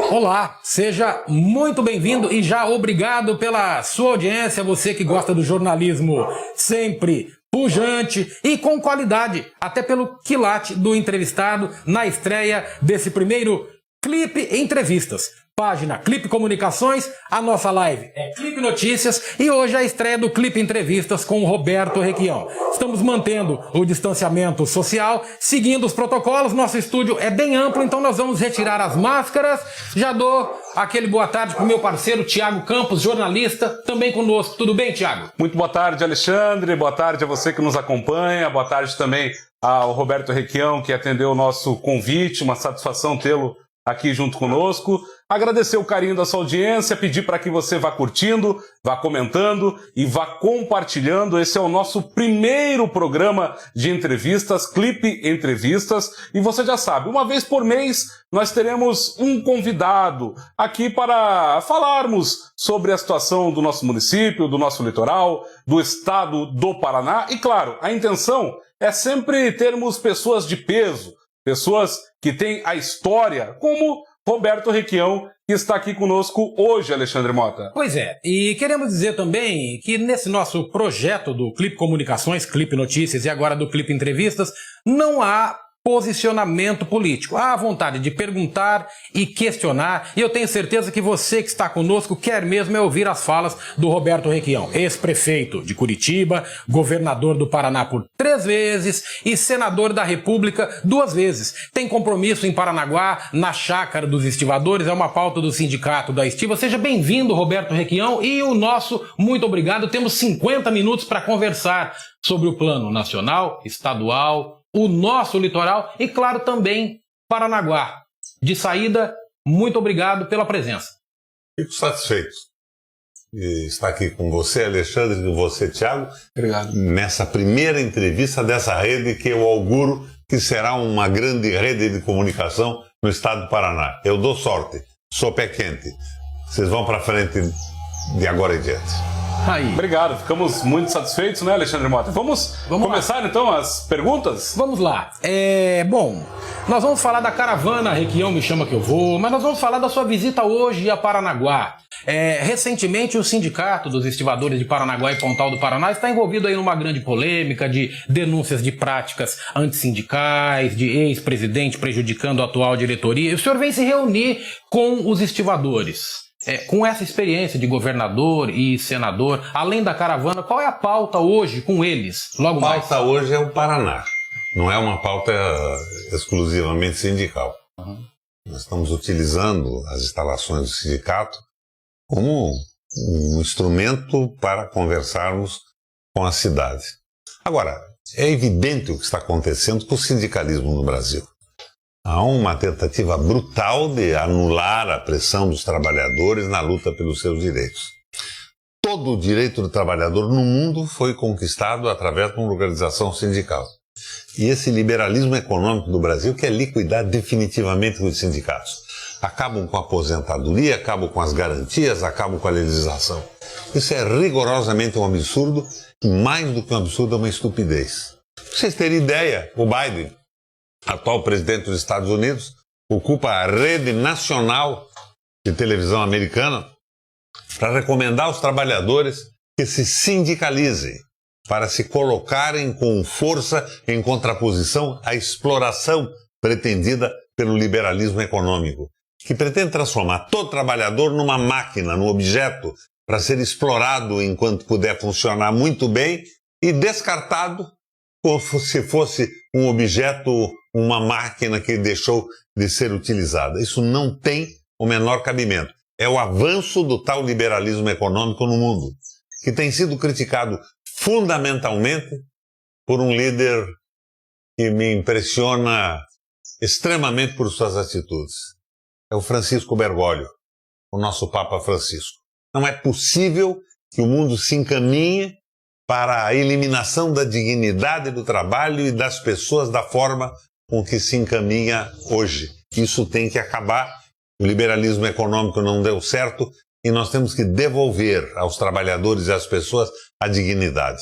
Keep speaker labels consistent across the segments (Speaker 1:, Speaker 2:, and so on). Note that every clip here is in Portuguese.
Speaker 1: Olá, seja muito bem-vindo e já obrigado pela sua audiência, você que gosta do jornalismo sempre pujante e com qualidade, até pelo quilate do entrevistado na estreia desse primeiro Clipe Entrevistas. Página Clipe Comunicações, a nossa live é Clipe Notícias e hoje a estreia do Clipe Entrevistas com o Roberto Requião. Estamos mantendo o distanciamento social, seguindo os protocolos, nosso estúdio é bem amplo, então nós vamos retirar as máscaras. Já dou aquele boa tarde para o meu parceiro Thiago Campos, jornalista, também conosco. Tudo bem, Thiago?
Speaker 2: Muito boa tarde, Alexandre, boa tarde a você que nos acompanha, boa tarde também ao Roberto Requião, que atendeu o nosso convite, uma satisfação tê-lo aqui junto conosco. Agradecer o carinho da sua audiência, pedir para que você vá curtindo, vá comentando e vá compartilhando. Esse é o nosso primeiro programa de entrevistas, Clipe Entrevistas. E você já sabe, uma vez por mês nós teremos um convidado aqui para falarmos sobre a situação do nosso município, do nosso litoral, do estado do Paraná. E claro, a intenção é sempre termos pessoas de peso, pessoas que têm a história, como Roberto Requião, que está aqui conosco hoje, Alexandre Mota.
Speaker 1: Pois é, e queremos dizer também que nesse nosso projeto do Clipe Comunicações, Clipe Notícias e agora do Clipe Entrevistas, não há posicionamento político. Há a vontade de perguntar e questionar, e eu tenho certeza que você que está conosco quer mesmo é ouvir as falas do Roberto Requião, ex-prefeito de Curitiba, governador do Paraná por 3 vezes e senador da República 2 vezes. Tem compromisso em Paranaguá, na Chácara dos Estivadores, é uma pauta do Sindicato da Estiva. Seja bem-vindo, Roberto Requião, e o nosso muito obrigado. Temos 50 minutos para conversar sobre o plano nacional, estadual, o nosso litoral e, claro, também Paranaguá. De saída, muito obrigado pela presença.
Speaker 3: Fico satisfeito de estar aqui com você, Alexandre, e com você, Thiago.
Speaker 2: Obrigado.
Speaker 3: Nessa primeira entrevista dessa rede que eu auguro que será uma grande rede de comunicação no estado do Paraná. Eu dou sorte, sou pé quente. Vocês vão para frente de agora em diante.
Speaker 1: Aí.
Speaker 2: Obrigado, ficamos muito satisfeitos, né, Alexandre Mota? Vamos começar lá, então as perguntas?
Speaker 1: Vamos lá. Bom, nós vamos falar da caravana Requião Me Chama Que Eu Vou, mas nós vamos falar da sua visita hoje a Paranaguá. Recentemente o Sindicato dos Estivadores de Paranaguá e Pontal do Paraná está envolvido aí numa grande polêmica de denúncias de práticas antissindicais, de ex-presidente prejudicando a atual diretoria. E o senhor vem se reunir com os estivadores. Com essa experiência de governador e senador, além da caravana, qual é a pauta hoje com eles? Logo mais.
Speaker 3: A pauta hoje é o Paraná. Não é uma pauta exclusivamente sindical.
Speaker 1: Uhum.
Speaker 3: Nós estamos utilizando as instalações do sindicato como um instrumento para conversarmos com a cidade. Agora, é evidente o que está acontecendo com o sindicalismo no Brasil. Há uma tentativa brutal de anular a pressão dos trabalhadores na luta pelos seus direitos. Todo o direito do trabalhador no mundo foi conquistado através de uma organização sindical. E esse liberalismo econômico do Brasil quer liquidar definitivamente os sindicatos. Acabam com a aposentadoria, acabam com as garantias, acabam com a legislação. Isso é rigorosamente um absurdo, e mais do que um absurdo, é uma estupidez. Pra vocês terem ideia, o Biden, atual presidente dos Estados Unidos, ocupa a rede nacional de televisão americana para recomendar aos trabalhadores que se sindicalizem, para se colocarem com força em contraposição à exploração pretendida pelo liberalismo econômico, que pretende transformar todo trabalhador numa máquina, num objeto, para ser explorado enquanto puder funcionar muito bem e descartado como se fosse um objeto, uma máquina que deixou de ser utilizada. Isso não tem o menor cabimento. É o avanço do tal liberalismo econômico no mundo, que tem sido criticado fundamentalmente por um líder que me impressiona extremamente por suas atitudes. É o Francisco Bergoglio, o nosso Papa Francisco. Não é possível que o mundo se encaminhe para a eliminação da dignidade do trabalho e das pessoas da forma com que se encaminha hoje. Isso tem que acabar. O liberalismo econômico não deu certo e nós temos que devolver aos trabalhadores e às pessoas a dignidade.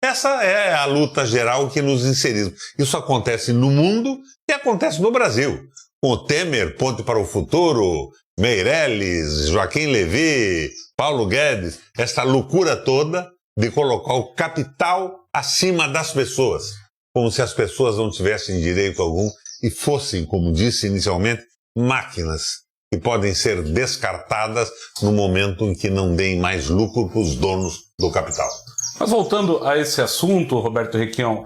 Speaker 3: Essa é a luta geral que nos inserimos. Isso acontece no mundo e acontece no Brasil. Com o Temer, Ponte para o Futuro, Meirelles, Joaquim Levy, Paulo Guedes, essa loucura toda de colocar o capital acima das pessoas, como se as pessoas não tivessem direito algum e fossem, como disse inicialmente, máquinas que podem ser descartadas no momento em que não deem mais lucro para os donos do capital.
Speaker 2: Mas voltando a esse assunto, Roberto Requião,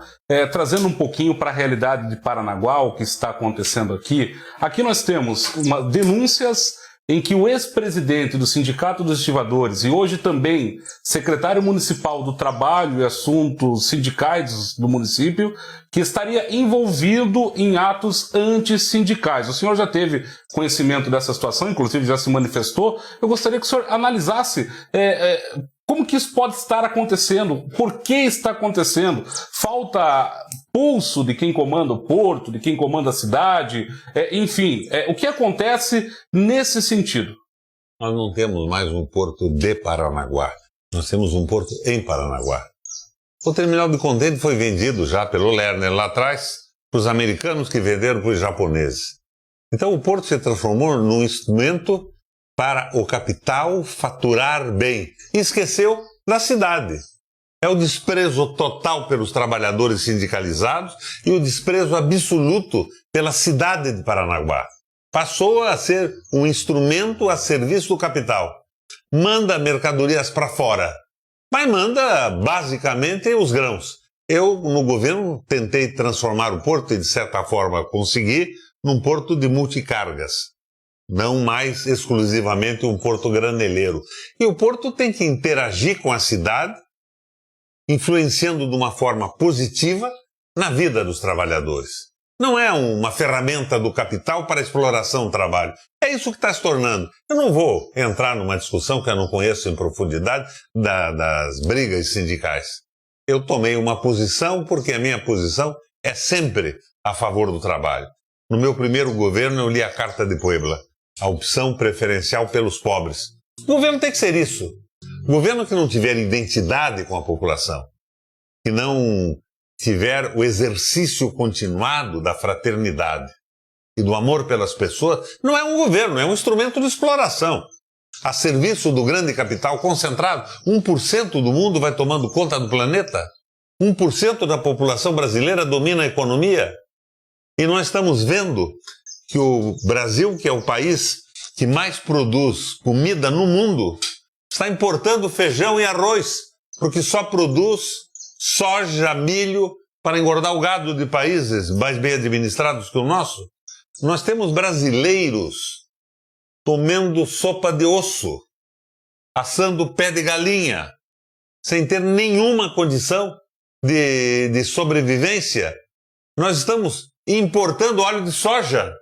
Speaker 2: trazendo um pouquinho para a realidade de Paranaguá, o que está acontecendo aqui nós temos denúncias em que o ex-presidente do Sindicato dos Estivadores e hoje também secretário municipal do Trabalho e Assuntos Sindicais do município, que estaria envolvido em atos antissindicais. O senhor já teve conhecimento dessa situação, inclusive já se manifestou. Eu gostaria que o senhor analisasse como que isso pode estar acontecendo, por que está acontecendo, falta pulso de quem comanda o porto, de quem comanda a cidade, enfim, o que acontece nesse sentido?
Speaker 3: Nós não temos mais um porto de Paranaguá, nós temos um porto em Paranaguá. O terminal de contêiner foi vendido já pelo Lerner lá atrás para os americanos que venderam para os japoneses. Então o porto se transformou num instrumento para o capital faturar bem. E esqueceu da cidade. É o desprezo total pelos trabalhadores sindicalizados e o desprezo absoluto pela cidade de Paranaguá. Passou a ser um instrumento a serviço do capital. Manda mercadorias para fora, mas manda basicamente os grãos. Eu, no governo, tentei transformar o porto e, de certa forma, consegui num porto de multicargas. Não mais exclusivamente um porto graneleiro. E o porto tem que interagir com a cidade, influenciando de uma forma positiva na vida dos trabalhadores. Não é uma ferramenta do capital para a exploração do trabalho. É isso que está se tornando. Eu não vou entrar numa discussão que eu não conheço em profundidade das brigas sindicais. Eu tomei uma posição porque a minha posição é sempre a favor do trabalho. No meu primeiro governo eu li a Carta de Puebla. A opção preferencial pelos pobres. O governo tem que ser isso. O governo que não tiver identidade com a população, que não tiver o exercício continuado da fraternidade e do amor pelas pessoas, não é um governo, é um instrumento de exploração. A serviço do grande capital concentrado. 1% do mundo vai tomando conta do planeta. 1% da população brasileira domina a economia. E nós estamos vendo que o Brasil, que é o país que mais produz comida no mundo, está importando feijão e arroz, porque só produz soja, milho, para engordar o gado de países mais bem administrados que o nosso. Nós temos brasileiros comendo sopa de osso, assando pé de galinha, sem ter nenhuma condição de sobrevivência. Nós estamos importando óleo de soja.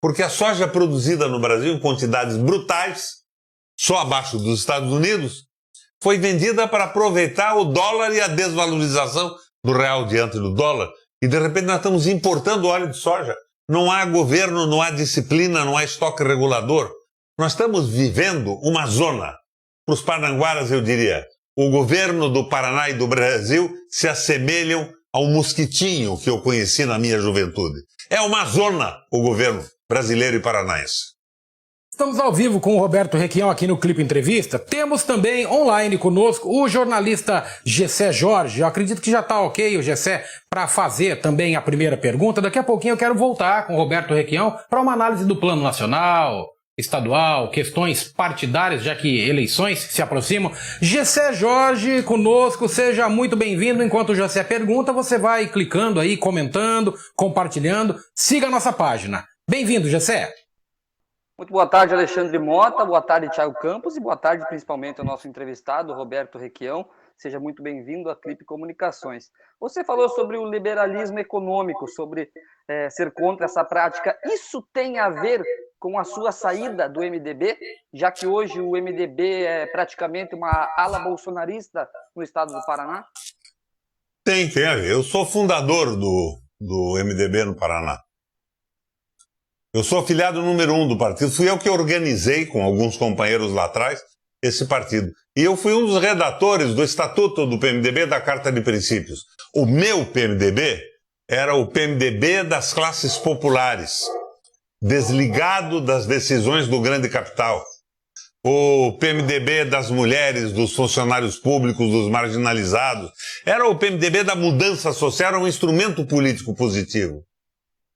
Speaker 3: Porque a soja produzida no Brasil em quantidades brutais, só abaixo dos Estados Unidos, foi vendida para aproveitar o dólar e a desvalorização do real diante do dólar. E de repente nós estamos importando óleo de soja. Não há governo, não há disciplina, não há estoque regulador. Nós estamos vivendo uma zona. Para os paranguaras, eu diria, o governo do Paraná e do Brasil se assemelham ao mosquitinho que eu conheci na minha juventude. É uma zona o governo brasileiro e paranaense.
Speaker 1: Estamos ao vivo com o Roberto Requião aqui no Clipe Entrevista. Temos também online conosco o jornalista Gessé Jorge. Eu acredito que já está ok o Gessé para fazer também a primeira pergunta. Daqui a pouquinho eu quero voltar com o Roberto Requião para uma análise do plano nacional, estadual, questões partidárias, já que eleições se aproximam. Gessé Jorge conosco, seja muito bem-vindo. Enquanto o Gessé pergunta, você vai clicando aí, comentando, compartilhando. Siga a nossa página. Bem-vindo, Gessé.
Speaker 4: Muito boa tarde, Alexandre Mota, boa tarde, Thiago Campos, e boa tarde principalmente ao nosso entrevistado, Roberto Requião. Seja muito bem-vindo à Clipe Comunicações. Você falou sobre o liberalismo econômico, sobre ser contra essa prática. Isso tem a ver com a sua saída do MDB, já que hoje o MDB é praticamente uma ala bolsonarista no estado do Paraná?
Speaker 3: Tem a ver. Eu sou fundador do MDB no Paraná. Eu sou afiliado número 1 do partido. Fui eu que organizei, com alguns companheiros lá atrás, esse partido. E eu fui um dos redatores do Estatuto do PMDB, da Carta de Princípios. O meu PMDB era o PMDB das classes populares, desligado das decisões do grande capital. O PMDB das mulheres, dos funcionários públicos, dos marginalizados. Era o PMDB da mudança social, era um instrumento político positivo.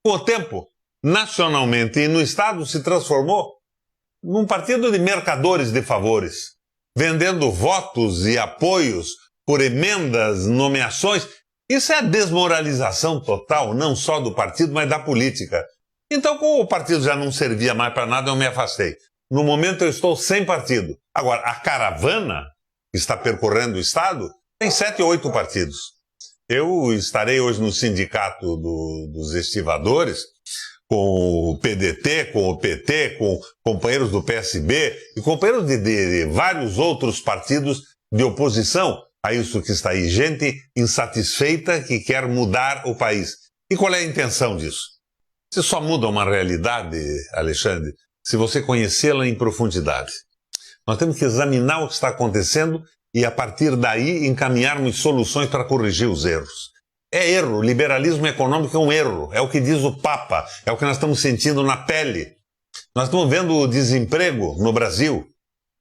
Speaker 3: Com o tempo, nacionalmente e no Estado, se transformou num partido de mercadores de favores, vendendo votos e apoios por emendas, nomeações. Isso é a desmoralização total, não só do partido, mas da política. Então, como o partido já não servia mais para nada, eu me afastei. No momento, eu estou sem partido. Agora, a caravana que está percorrendo o Estado tem 7 ou 8 partidos. Eu estarei hoje no sindicato dos estivadores, com o PDT, com o PT, com companheiros do PSB e companheiros de vários outros partidos de oposição a isso que está aí. Gente insatisfeita que quer mudar o país. E qual é a intenção disso? Você só muda uma realidade, Alexandre, se você conhecê-la em profundidade. Nós temos que examinar o que está acontecendo e, a partir daí, encaminharmos soluções para corrigir os erros. É erro, liberalismo econômico é um erro, é o que diz o Papa, é o que nós estamos sentindo na pele. Nós estamos vendo o desemprego no Brasil,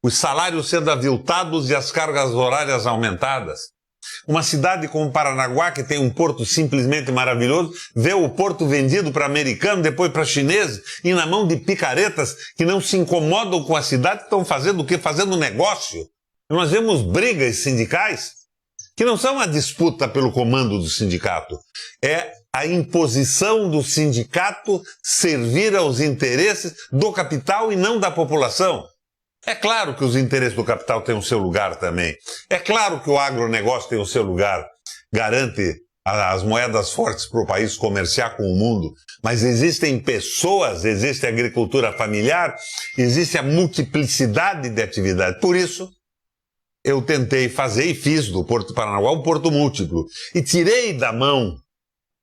Speaker 3: os salários sendo aviltados e as cargas horárias aumentadas. Uma cidade como Paranaguá, que tem um porto simplesmente maravilhoso, vê o porto vendido para americano, depois para chinês, e na mão de picaretas que não se incomodam com a cidade, que estão fazendo o quê? Fazendo negócio. Nós vemos brigas sindicais que não são a disputa pelo comando do sindicato, é a imposição do sindicato servir aos interesses do capital e não da população. É claro que os interesses do capital têm o seu lugar também. É claro que o agronegócio tem o seu lugar, garante as moedas fortes para o país comerciar com o mundo. Mas existem pessoas, existe a agricultura familiar, existe a multiplicidade de atividades. Por isso, eu tentei fazer e fiz do Porto Paranaguá um porto múltiplo. E tirei da mão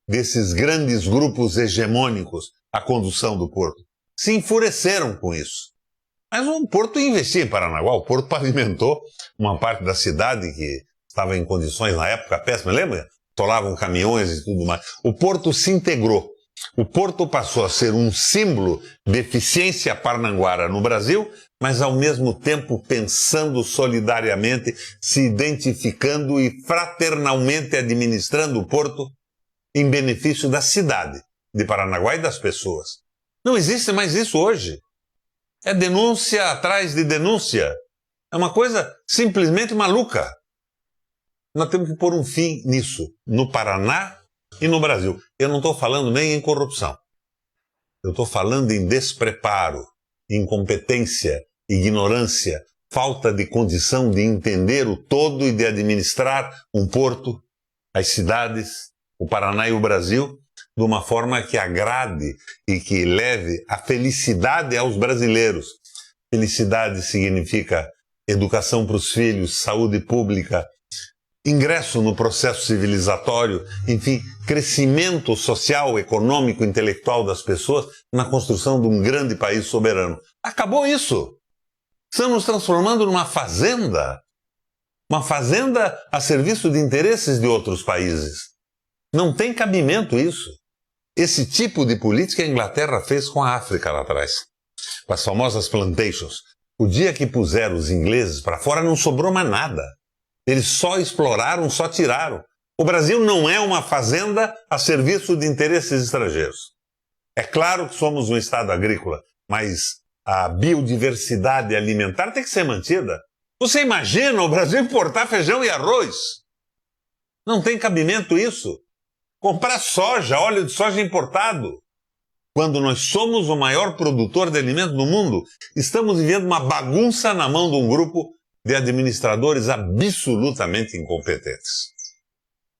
Speaker 3: desses grandes grupos hegemônicos a condução do porto. Se enfureceram com isso. Mas o porto investia em Paranaguá, o porto pavimentou uma parte da cidade que estava em condições na época péssimas, lembra? Tolavam caminhões e tudo mais. O porto se integrou. O porto passou a ser um símbolo de eficiência parnanguara no Brasil, mas ao mesmo tempo pensando solidariamente, se identificando e fraternalmente administrando o porto em benefício da cidade de Paranaguá e das pessoas. Não existe mais isso hoje. É denúncia atrás de denúncia. É uma coisa simplesmente maluca. Nós temos que pôr um fim nisso, no Paraná e no Brasil. Eu não estou falando nem em corrupção. Eu estou falando em despreparo, incompetência, ignorância, falta de condição de entender o todo e de administrar um porto, as cidades, o Paraná e o Brasil, de uma forma que agrade e que leve a felicidade aos brasileiros. Felicidade significa educação para os filhos, saúde pública, ingresso no processo civilizatório, enfim, crescimento social, econômico, intelectual das pessoas na construção de um grande país soberano. Acabou isso. Estamos nos transformando numa fazenda. Uma fazenda a serviço de interesses de outros países. Não tem cabimento isso. Esse tipo de política a Inglaterra fez com a África lá atrás. Com as famosas plantations. O dia que puseram os ingleses para fora não sobrou mais nada. Eles só exploraram, só tiraram. O Brasil não é uma fazenda a serviço de interesses estrangeiros. É claro que somos um estado agrícola, mas a biodiversidade alimentar tem que ser mantida. Você imagina o Brasil importar feijão e arroz? Não tem cabimento isso. Comprar soja, óleo de soja importado. Quando nós somos o maior produtor de alimentos do mundo, estamos vivendo uma bagunça na mão de um grupo de administradores absolutamente incompetentes.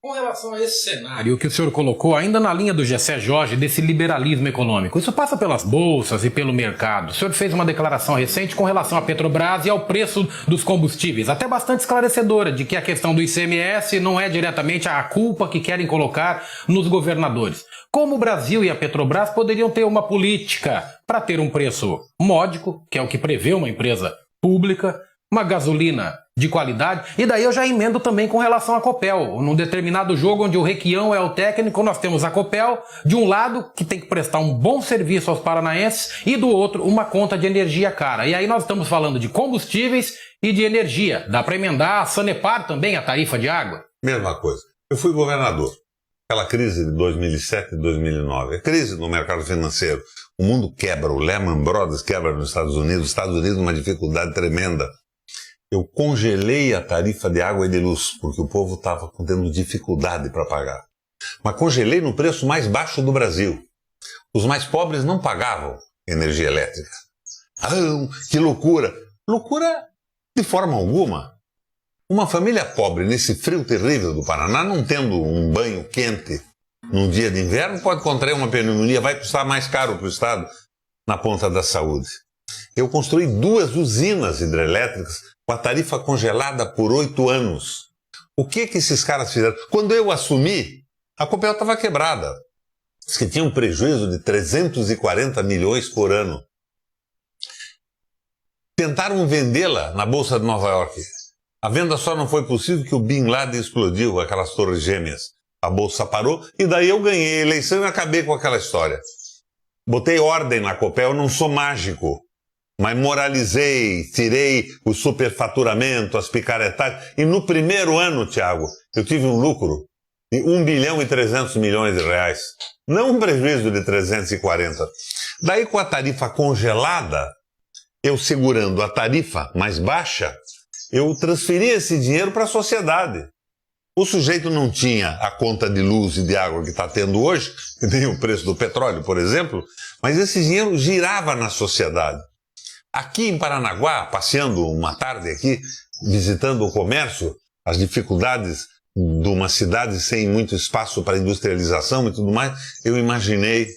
Speaker 1: Com relação a esse cenário que o senhor colocou, ainda na linha do Gessé Jorge, desse liberalismo econômico, isso passa pelas bolsas e pelo mercado. O senhor fez uma declaração recente com relação à Petrobras e ao preço dos combustíveis, até bastante esclarecedora, de que a questão do ICMS não é diretamente a culpa que querem colocar nos governadores. Como o Brasil e a Petrobras poderiam ter uma política para ter um preço módico, que é o que prevê uma empresa pública, uma gasolina de qualidade, e daí eu já emendo também com relação à Copel. Num determinado jogo onde o Requião é o técnico, nós temos a Copel, de um lado, que tem que prestar um bom serviço aos paranaenses, e do outro, uma conta de energia cara. E aí nós estamos falando de combustíveis e de energia. Dá para emendar a Sanepar também, a tarifa de água?
Speaker 3: Mesma coisa. Eu fui governador. Aquela crise de 2007 e 2009. A crise no mercado financeiro. O mundo quebra, o Lehman Brothers quebra nos Estados Unidos uma dificuldade tremenda. Eu congelei a tarifa de água e de luz, porque o povo estava tendo dificuldade para pagar. Mas congelei no preço mais baixo do Brasil. Os mais pobres não pagavam energia elétrica. Ah, que loucura! Loucura de forma alguma. Uma família pobre nesse frio terrível do Paraná, não tendo um banho quente num dia de inverno, pode contrair uma pneumonia, vai custar mais caro para o Estado na ponta da saúde. Eu construí 2 usinas hidrelétricas com a tarifa congelada por 8 anos. O que esses caras fizeram? Quando eu assumi, a Copel estava quebrada. Diz que tinha um prejuízo de 340 milhões por ano. Tentaram vendê-la na Bolsa de Nova York. A venda só não foi possível porque o Bin Laden explodiu aquelas torres gêmeas. A Bolsa parou e daí eu ganhei a eleição e acabei com aquela história. Botei ordem na Copel, não sou mágico. Mas moralizei, tirei o superfaturamento, as picaretagens. E no primeiro ano, Tiago, eu tive um lucro de 1 bilhão e 300 milhões de reais. Não um prejuízo de 340. Daí, com a tarifa congelada, eu segurando a tarifa mais baixa, eu transferi esse dinheiro para a sociedade. O sujeito não tinha a conta de luz e de água que está tendo hoje, que nem o preço do petróleo, por exemplo, mas esse dinheiro girava na sociedade. Aqui em Paranaguá, passeando uma tarde aqui, visitando o comércio, as dificuldades de uma cidade sem muito espaço para industrialização e tudo mais, eu imaginei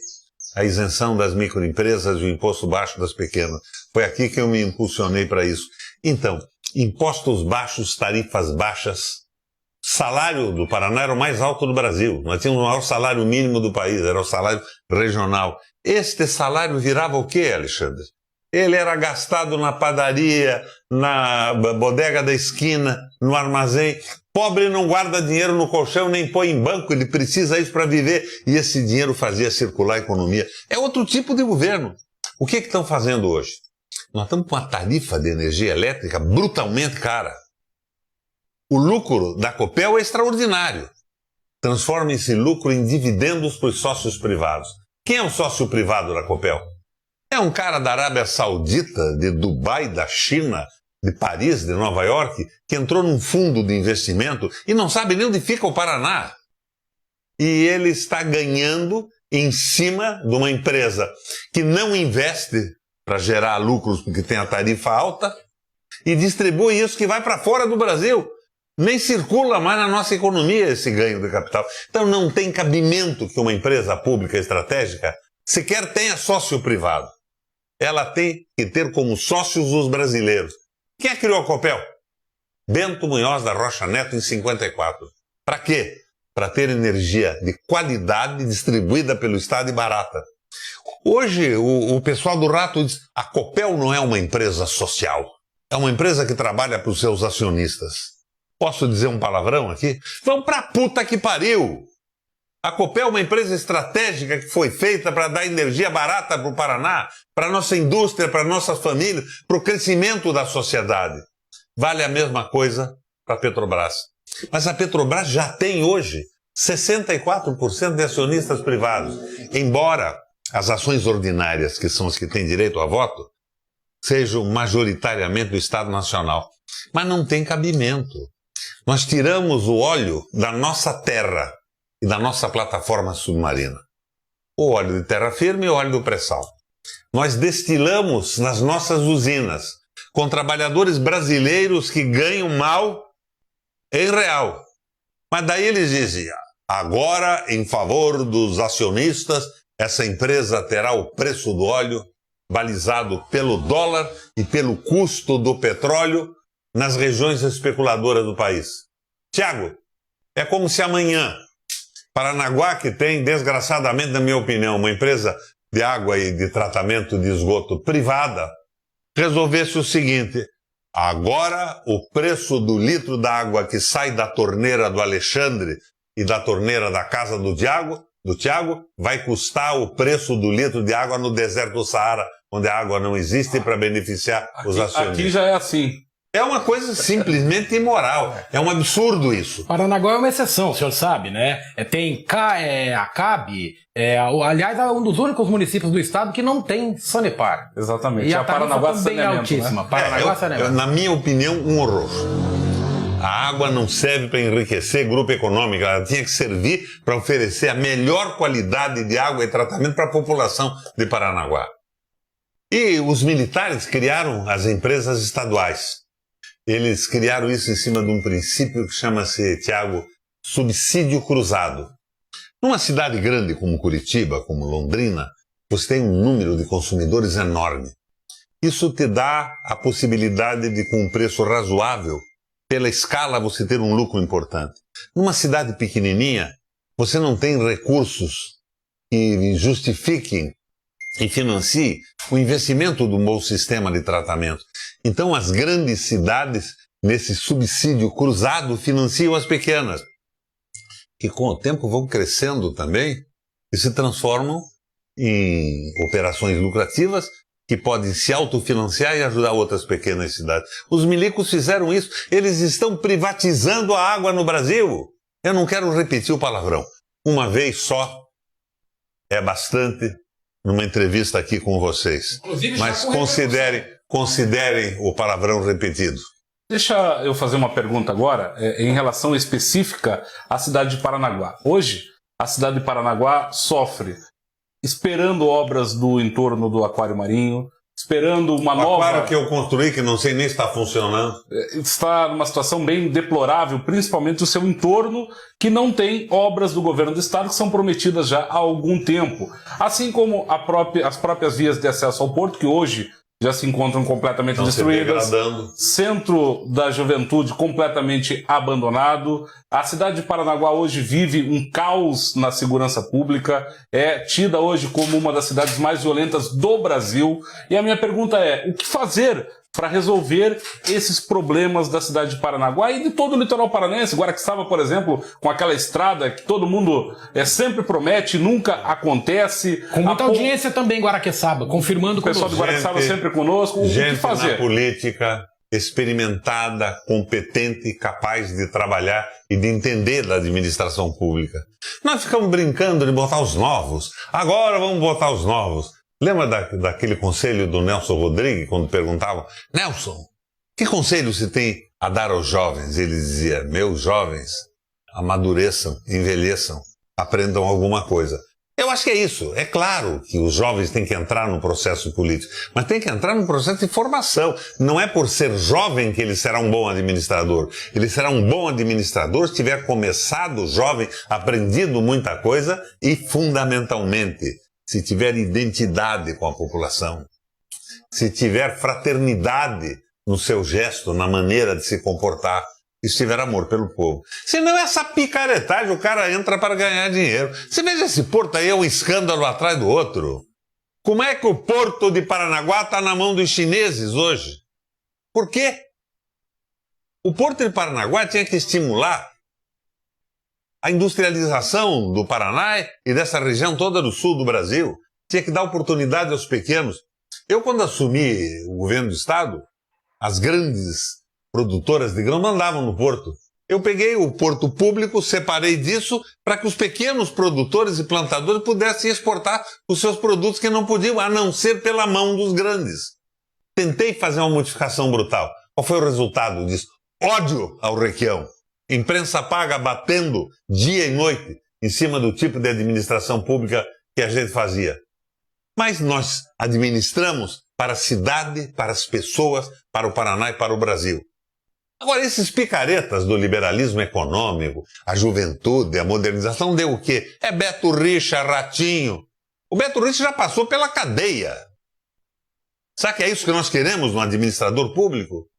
Speaker 3: a isenção das microempresas e o imposto baixo das pequenas. Foi aqui que eu me impulsionei para isso. Então, impostos baixos, tarifas baixas. Salário do Paraná era o mais alto do Brasil. Nós tínhamos o maior salário mínimo do país, era o salário regional. Este salário virava o quê, Alexandre? Ele era gastado na padaria, na bodega da esquina, no armazém. Pobre não guarda dinheiro no colchão nem põe em banco, ele precisa isso para viver. E esse dinheiro fazia circular a economia. É outro tipo de governo. O que estão fazendo hoje? Nós estamos com uma tarifa de energia elétrica brutalmente cara. O lucro da Copel é extraordinário. Transforma esse lucro em dividendos para os sócios privados. Quem é o sócio privado da Copel? É um cara da Arábia Saudita, de Dubai, da China, de Paris, de Nova York, que entrou num fundo de investimento e não sabe nem onde fica o Paraná. E ele está ganhando em cima de uma empresa que não investe para gerar lucros porque tem a tarifa alta e distribui isso que vai para fora do Brasil. Nem circula mais na nossa economia esse ganho de capital. Então não tem cabimento que uma empresa pública estratégica sequer tenha sócio privado. Ela tem que ter como sócios os brasileiros. Quem é que criou a Copel? Bento Munhoz da Rocha Neto em 54. Para quê? Para ter energia de qualidade distribuída pelo Estado e barata. Hoje o pessoal do Rato diz, a Copel não é uma empresa social. É uma empresa que trabalha para os seus acionistas. Posso dizer um palavrão aqui? Vão pra puta que pariu! A Copel é uma empresa estratégica que foi feita para dar energia barata para o Paraná, para a nossa indústria, para nossas famílias, para o crescimento da sociedade. Vale a mesma coisa para a Petrobras. Mas a Petrobras já tem hoje 64% de acionistas privados. Embora as ações ordinárias, que são as que têm direito a voto, sejam majoritariamente do Estado Nacional. Mas não tem cabimento. Nós tiramos o óleo da nossa terra e da nossa plataforma submarina. O óleo de terra firme e o óleo do pré-sal. Nós destilamos nas nossas usinas, com trabalhadores brasileiros que ganham mal em real. Mas daí eles dizem, agora, em favor dos acionistas, essa empresa terá o preço do óleo balizado pelo dólar e pelo custo do petróleo nas regiões especuladoras do país. Tiago, é como se amanhã Paranaguá, que tem, desgraçadamente, na minha opinião, uma empresa de água e de tratamento de esgoto privada, resolvesse o seguinte, agora o preço do litro d'água que sai da torneira do Alexandre e da torneira da casa do Tiago, vai custar o preço do litro de água no deserto do Saara, onde a água não existe para beneficiar os acionistas.
Speaker 2: Aqui já é assim.
Speaker 3: É uma coisa simplesmente imoral. É um absurdo isso.
Speaker 1: Paranaguá é uma exceção, o senhor sabe, né? Tem Acabe, aliás, é um dos únicos municípios do estado que não tem Sanepar.
Speaker 2: Exatamente.
Speaker 1: E a tarifa
Speaker 2: Paranaguá
Speaker 1: também é
Speaker 2: Saneamento,
Speaker 1: altíssima.
Speaker 2: né?
Speaker 1: Paranaguá Saneamento.
Speaker 3: Na minha opinião, um horror. A água não serve para enriquecer grupo econômico, ela tinha que servir para oferecer a melhor qualidade de água e tratamento para a população de Paranaguá. E os militares criaram as empresas estaduais. Eles criaram isso em cima de um princípio que chama-se, Tiago, subsídio cruzado. Numa cidade grande como Curitiba, como Londrina, você tem um número de consumidores enorme. Isso te dá a possibilidade de, com um preço razoável, pela escala você ter um lucro importante. Numa cidade pequenininha, você não tem recursos que justifiquem e financiem o investimento do bom sistema de tratamento. Então as grandes cidades, nesse subsídio cruzado, financiam as pequenas, que com o tempo vão crescendo também e se transformam em operações lucrativas que podem se autofinanciar e ajudar outras pequenas cidades. Os milicos fizeram isso, eles estão privatizando a água no Brasil. Eu não quero repetir o palavrão. Uma vez só é bastante numa entrevista aqui com vocês. Mas considerem o palavrão repetido.
Speaker 2: Deixa eu fazer uma pergunta agora, em relação específica à cidade de Paranaguá. Hoje, a cidade de Paranaguá sofre esperando obras do entorno do aquário marinho, esperando uma nova...
Speaker 3: O aquário que eu construí, que não sei nem se está funcionando.
Speaker 2: Está numa situação bem deplorável, principalmente o seu entorno, que não tem obras do governo do estado que são prometidas já há algum tempo. Assim como as próprias vias de acesso ao porto, que hoje já se encontram completamente destruídas. Centro da juventude completamente abandonado. A cidade de Paranaguá hoje vive um caos na segurança pública. É tida hoje como uma das cidades mais violentas do Brasil. E a minha pergunta é, o que fazer para resolver esses problemas da cidade de Paranaguá e de todo o litoral paranense? Guaraqueçaba, por exemplo, com aquela estrada que todo mundo sempre promete e nunca acontece.
Speaker 1: Com muita audiência também, Guaraqueçaba, confirmando
Speaker 2: o pessoal de Guaraqueçaba sempre conosco.
Speaker 3: Gente
Speaker 2: o que fazer?
Speaker 3: Na política, experimentada, competente, capaz de trabalhar e de entender da administração pública. Nós ficamos brincando de botar os novos. Agora vamos botar os novos. Lembra daquele conselho do Nelson Rodrigues, quando perguntavam, Nelson, que conselho se tem a dar aos jovens? Ele dizia, meus jovens, amadureçam, envelheçam, aprendam alguma coisa. Eu eu acho que é isso. É claro que os jovens têm que entrar no processo político, mas tem que entrar no processo de formação. Não é por ser jovem que ele será um bom administrador. Ele será um bom administrador se tiver começado jovem, aprendido muita coisa e, fundamentalmente, se tiver identidade com a população, se tiver fraternidade no seu gesto, na maneira de se comportar, e se tiver amor pelo povo. Senão essa picaretagem, o cara entra para ganhar dinheiro. Você veja esse porto aí, é um escândalo atrás do outro. Como é que o porto de Paranaguá está na mão dos chineses hoje? Por quê? O porto de Paranaguá tinha que estimular a industrialização do Paraná e dessa região toda do sul do Brasil. Tinha que dar oportunidade aos pequenos. Eu, quando assumi o governo do estado, as grandes produtoras de grão mandavam no porto. Eu peguei o porto público, separei disso para que os pequenos produtores e plantadores pudessem exportar os seus produtos que não podiam, a não ser pela mão dos grandes. Tentei fazer uma modificação brutal. Qual foi o resultado disso? Ódio ao Requião. Imprensa paga batendo dia e noite em cima do tipo de administração pública que a gente fazia. Mas nós administramos para a cidade, para as pessoas, para o Paraná e para o Brasil. Agora, esses picaretas do liberalismo econômico, a juventude, a modernização, deu o quê? É Beto Richa, Ratinho. O Beto Richa já passou pela cadeia. Sabe que é isso que nós queremos no administrador público?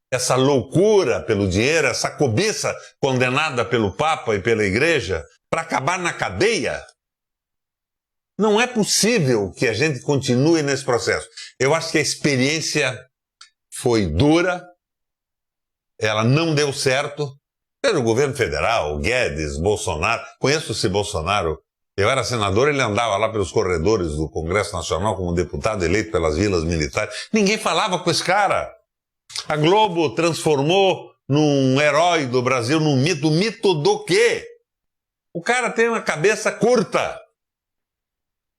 Speaker 3: Essa loucura pelo dinheiro, essa cobiça condenada pelo Papa e pela Igreja para acabar na cadeia? Não é possível que a gente continue nesse processo. Eu acho que a experiência foi dura, ela não deu certo. Pelo governo federal, Guedes, Bolsonaro. Conheço-se Bolsonaro. Eu era senador, ele andava lá pelos corredores do Congresso Nacional como deputado eleito pelas vilas militares. Ninguém falava com esse cara. A Globo transformou num herói do Brasil, num mito. Mito do quê? O cara tem uma cabeça curta.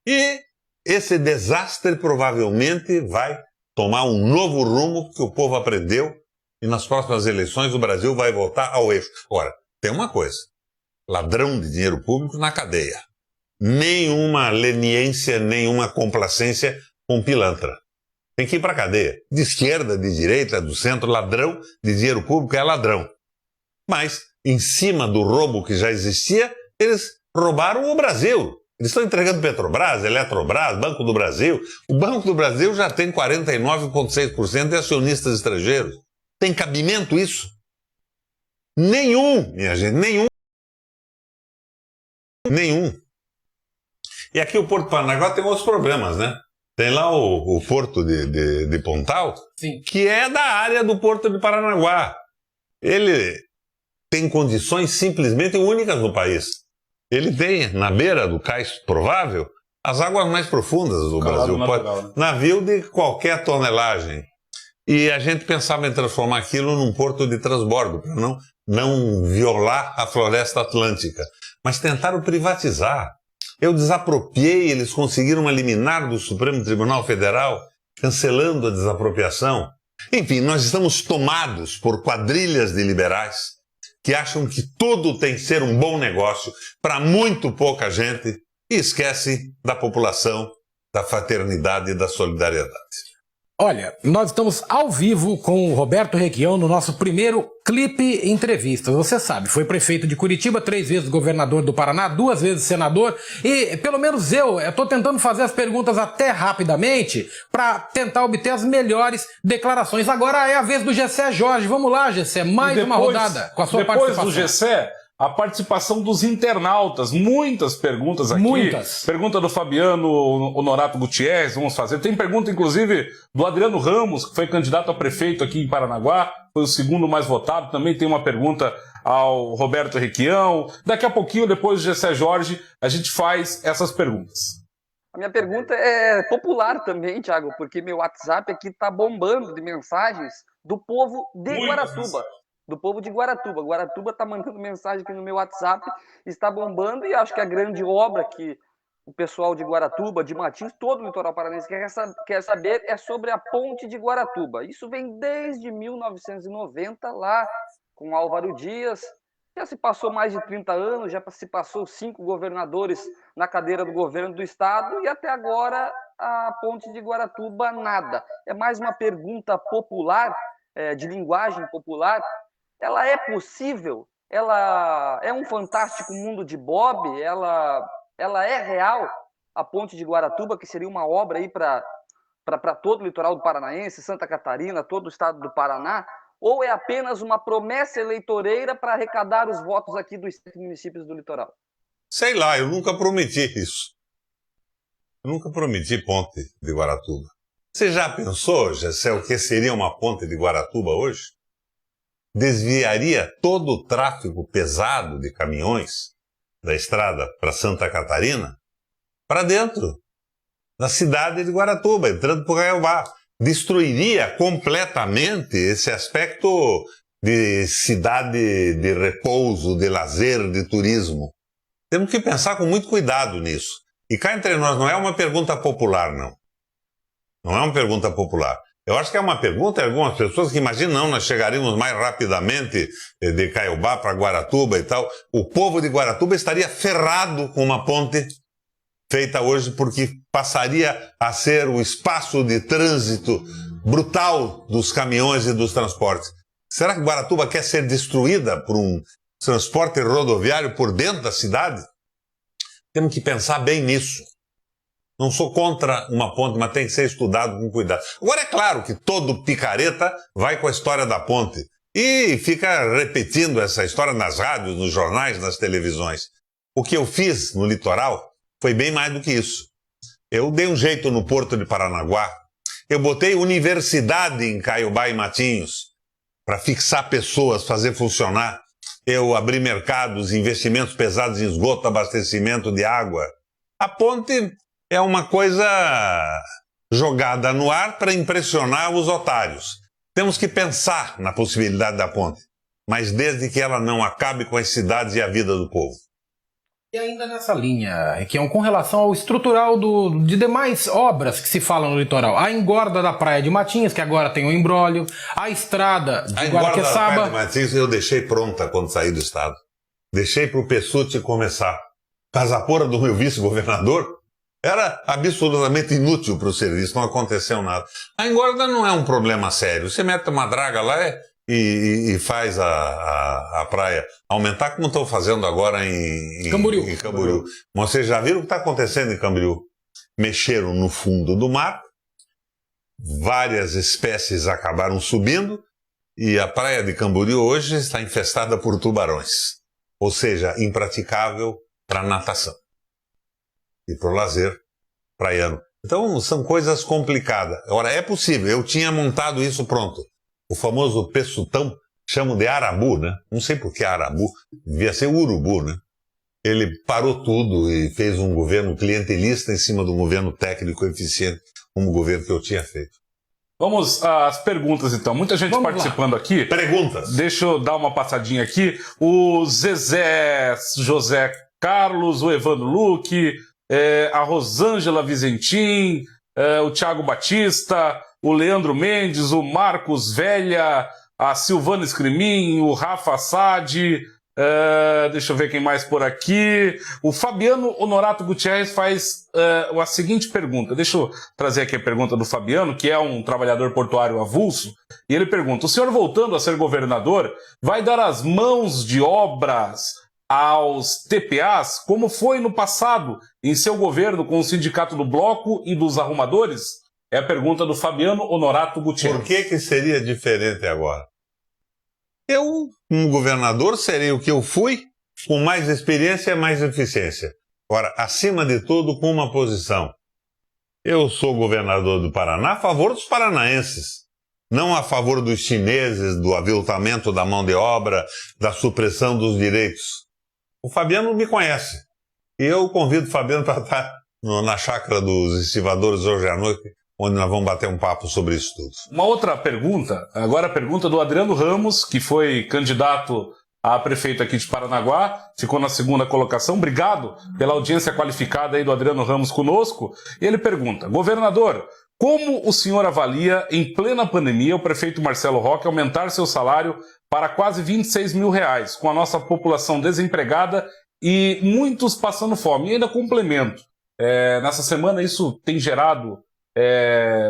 Speaker 3: E esse desastre provavelmente vai tomar um novo rumo que o povo aprendeu e nas próximas eleições o Brasil vai voltar ao eixo. Ora, tem uma coisa, ladrão de dinheiro público na cadeia. Nenhuma leniência, nenhuma complacência com pilantra. Tem que ir para a cadeia. De esquerda, de direita, do centro, ladrão de dinheiro público é ladrão. Mas, em cima do roubo que já existia, eles roubaram o Brasil. Eles estão entregando Petrobras, Eletrobras, Banco do Brasil. O Banco do Brasil já tem 49,6% de acionistas estrangeiros. Tem cabimento isso? Nenhum, minha gente, nenhum. Nenhum. E aqui o Porto de Paranaguá tem outros problemas, né? Tem lá o Porto de Pontal,
Speaker 1: Sim.
Speaker 3: que é da área do Porto de Paranaguá. Ele tem condições simplesmente únicas no país. Ele tem, na beira do cais provável, as águas mais profundas do Brasil.
Speaker 2: Natural, né?
Speaker 3: Navio de qualquer tonelagem. E a gente pensava em transformar aquilo num porto de transbordo, para não violar a floresta atlântica. Mas tentaram privatizar. Eu desapropriei, eles conseguiram uma liminar do Supremo Tribunal Federal, cancelando a desapropriação. Enfim, nós estamos tomados por quadrilhas de liberais que acham que tudo tem que ser um bom negócio para muito pouca gente e esquecem da população, da fraternidade e da solidariedade.
Speaker 1: Olha, nós estamos ao vivo com o Roberto Requião no nosso primeiro Clipe Entrevistas. Você sabe, foi prefeito de Curitiba, 3 vezes governador do Paraná, 2 vezes senador. E pelo menos eu estou tentando fazer as perguntas até rapidamente para tentar obter as melhores declarações. Agora é a vez do Gessé Jorge. Vamos lá, Gessé, mais uma rodada com a sua participação.
Speaker 2: Depois do Gessé, a participação dos internautas, muitas perguntas aqui.
Speaker 1: Muitas.
Speaker 2: Pergunta do Fabiano Honorato Gutierrez, vamos fazer. Tem pergunta, inclusive, do Adriano Ramos, que foi candidato a prefeito aqui em Paranaguá, foi o segundo mais votado. Também tem uma pergunta ao Roberto Requião. Daqui a pouquinho, depois do Gessé Jorge, a gente faz essas perguntas.
Speaker 4: A minha pergunta é popular também, Thiago, porque meu WhatsApp aqui tá bombando de mensagens do povo de Guaratuba. Do povo de Guaratuba. Guaratuba está mandando mensagem aqui no meu WhatsApp, está bombando, e acho que a grande obra que o pessoal de Guaratuba, de Matins, todo o litoral paranaense quer saber é sobre a ponte de Guaratuba. Isso vem desde 1990, lá com Álvaro Dias, Já se passou mais de 30 anos, já se passou 5 governadores na cadeira do governo do estado e até agora a ponte de Guaratuba nada. É mais uma pergunta popular, de linguagem popular. Ela é possível? Ela é um fantástico mundo de Bob? Ela é real? A ponte de Guaratuba, que seria uma obra aí para todo o litoral do Paranaense, Santa Catarina, todo o estado do Paraná? Ou é apenas uma promessa eleitoreira para arrecadar os votos aqui dos 7 municípios do litoral?
Speaker 3: Sei lá, eu nunca prometi isso. Eu nunca prometi ponte de Guaratuba. Você já pensou, Gessé, o que seria uma ponte de Guaratuba hoje? Desviaria todo o tráfego pesado de caminhões da estrada para Santa Catarina para dentro da cidade de Guaratuba, entrando por Caiobá. Destruiria completamente esse aspecto de cidade de repouso, de lazer, de turismo. Temos que pensar com muito cuidado nisso. E cá entre nós, não é uma pergunta popular, não. Não é uma pergunta popular. Eu acho que é uma pergunta de algumas pessoas que imaginam, não, nós chegaríamos mais rapidamente de Caiobá para Guaratuba e tal. O povo de Guaratuba estaria ferrado com uma ponte feita hoje, porque passaria a ser o espaço de trânsito brutal dos caminhões e dos transportes. Será que Guaratuba quer ser destruída por um transporte rodoviário por dentro da cidade? Temos que pensar bem nisso. Não sou contra uma ponte, mas tem que ser estudado com cuidado. Agora, é claro que todo picareta vai com a história da ponte e fica repetindo essa história nas rádios, nos jornais, nas televisões. O que eu fiz no litoral foi bem mais do que isso. Eu dei um jeito no Porto de Paranaguá. Eu botei universidade em Caiobá e Matinhos para fixar pessoas, fazer funcionar. Eu abri mercados, investimentos pesados em esgoto, abastecimento de água. A ponte é uma coisa jogada no ar para impressionar os otários. Temos que pensar na possibilidade da ponte, mas desde que ela não acabe com as cidades e a vida do povo.
Speaker 1: E ainda nessa linha, Requião, com relação ao estrutural de demais obras que se falam no litoral, a engorda da Praia de Matinhos, que agora tem um imbróglio, a estrada de Guaraqueçaba... A engorda da Praia de
Speaker 3: Matinhos eu deixei pronta quando saí do estado. Deixei para o Pessutti começar. Casapora do meu vice-governador era absolutamente inútil para o serviço, não aconteceu nada. A engorda não é um problema sério. Você mete uma draga lá e faz a praia aumentar, como estão fazendo agora em Camboriú. Mas vocês já viram o que está acontecendo em Camboriú? Mexeram no fundo do mar, várias espécies acabaram subindo, e a praia de Camboriú hoje está infestada por tubarões. Ou seja, impraticável para natação e para o lazer praiano. Então, são coisas complicadas. Agora, é possível. Eu tinha montado isso pronto. O famoso Pessutão, chamam de Arabu, né? Não sei por que Arabu, devia ser Urubu, né? Ele parou tudo e fez um governo clientelista em cima de um governo técnico eficiente, como o governo que eu tinha feito.
Speaker 2: Vamos às perguntas, então. Muita gente participando aqui.
Speaker 3: Perguntas.
Speaker 2: Deixa eu dar uma passadinha aqui. O Zezé José Carlos, o Evandro Luque, a Rosângela Vizentim, o Thiago Batista, o Leandro Mendes, o Marcos Velha, a Silvana Escrimin, o Rafa Assad, deixa eu ver quem mais por aqui. O Fabiano Honorato Gutierrez faz a seguinte pergunta. Deixa eu trazer aqui a pergunta do Fabiano, que é um trabalhador portuário avulso, e ele pergunta: o senhor, voltando a ser governador, vai dar as mãos de obras aos TPAs, como foi no passado, em seu governo, com o Sindicato do Bloco e dos Arrumadores? É a pergunta do Fabiano Honorato Gutierrez.
Speaker 3: Por que seria diferente agora? Eu, como governador, serei o que eu fui, com mais experiência e mais eficiência. Agora, acima de tudo, com uma posição. Eu sou governador do Paraná a favor dos paranaenses, não a favor dos chineses, do aviltamento da mão de obra, da supressão dos direitos. O Fabiano me conhece. E eu convido o Fabiano para estar na chácara dos estivadores hoje à noite, onde nós vamos bater um papo sobre isso tudo.
Speaker 2: Uma outra pergunta, agora a pergunta do Adriano Ramos, que foi candidato a prefeito aqui de Paranaguá, ficou na segunda colocação. Obrigado pela audiência qualificada aí do Adriano Ramos conosco. E ele pergunta: governador, como o senhor avalia, em plena pandemia, o prefeito Marcelo Roque aumentar seu salário para quase R$26 mil, com a nossa população desempregada e muitos passando fome. E ainda complemento, nessa semana isso tem gerado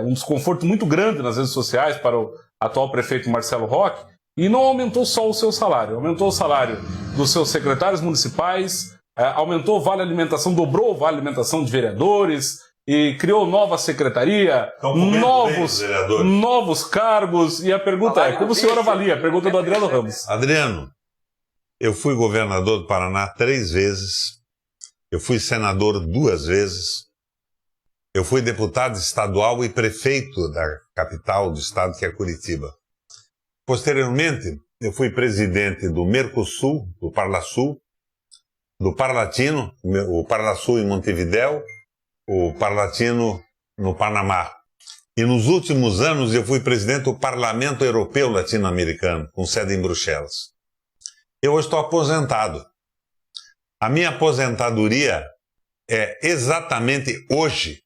Speaker 2: um desconforto muito grande nas redes sociais para o atual prefeito Marcelo Roque, e não aumentou só o seu salário, aumentou o salário dos seus secretários municipais, aumentou o Vale Alimentação, dobrou o Vale Alimentação de vereadores, e criou nova secretaria, novos cargos. E a pergunta é, como o senhor avalia? A pergunta do Adriano Ramos.
Speaker 3: Adriano, eu fui governador do Paraná 3 vezes, eu fui senador 2 vezes, eu fui deputado estadual e prefeito da capital do estado, que é Curitiba. Posteriormente, eu fui presidente do Mercosul, do Parlasul, do Parlatino, o Parlasul em Montevidéu, o Parlatino no Panamá. E nos últimos anos eu fui presidente do Parlamento Europeu Latino-Americano, com sede em Bruxelas. Eu hoje estou aposentado. A minha aposentadoria é exatamente hoje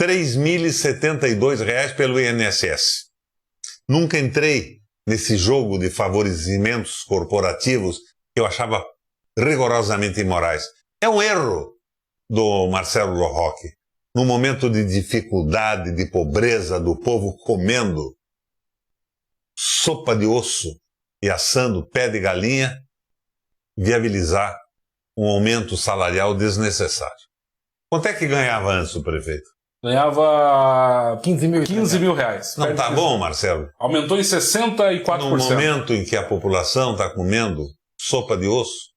Speaker 3: R$ 3.072 pelo INSS. Nunca entrei nesse jogo de favorecimentos corporativos que eu achava rigorosamente imorais. É um erro do Marcelo Roque, num momento de dificuldade, de pobreza, do povo comendo sopa de osso e assando pé de galinha, viabilizar um aumento salarial desnecessário. Quanto é que ganhava antes o prefeito?
Speaker 2: Ganhava
Speaker 1: R$15 mil.
Speaker 2: R$15 mil.
Speaker 3: Não tá bom, Marcelo?
Speaker 2: Aumentou em 64%.
Speaker 3: No momento em que a população está comendo sopa de osso,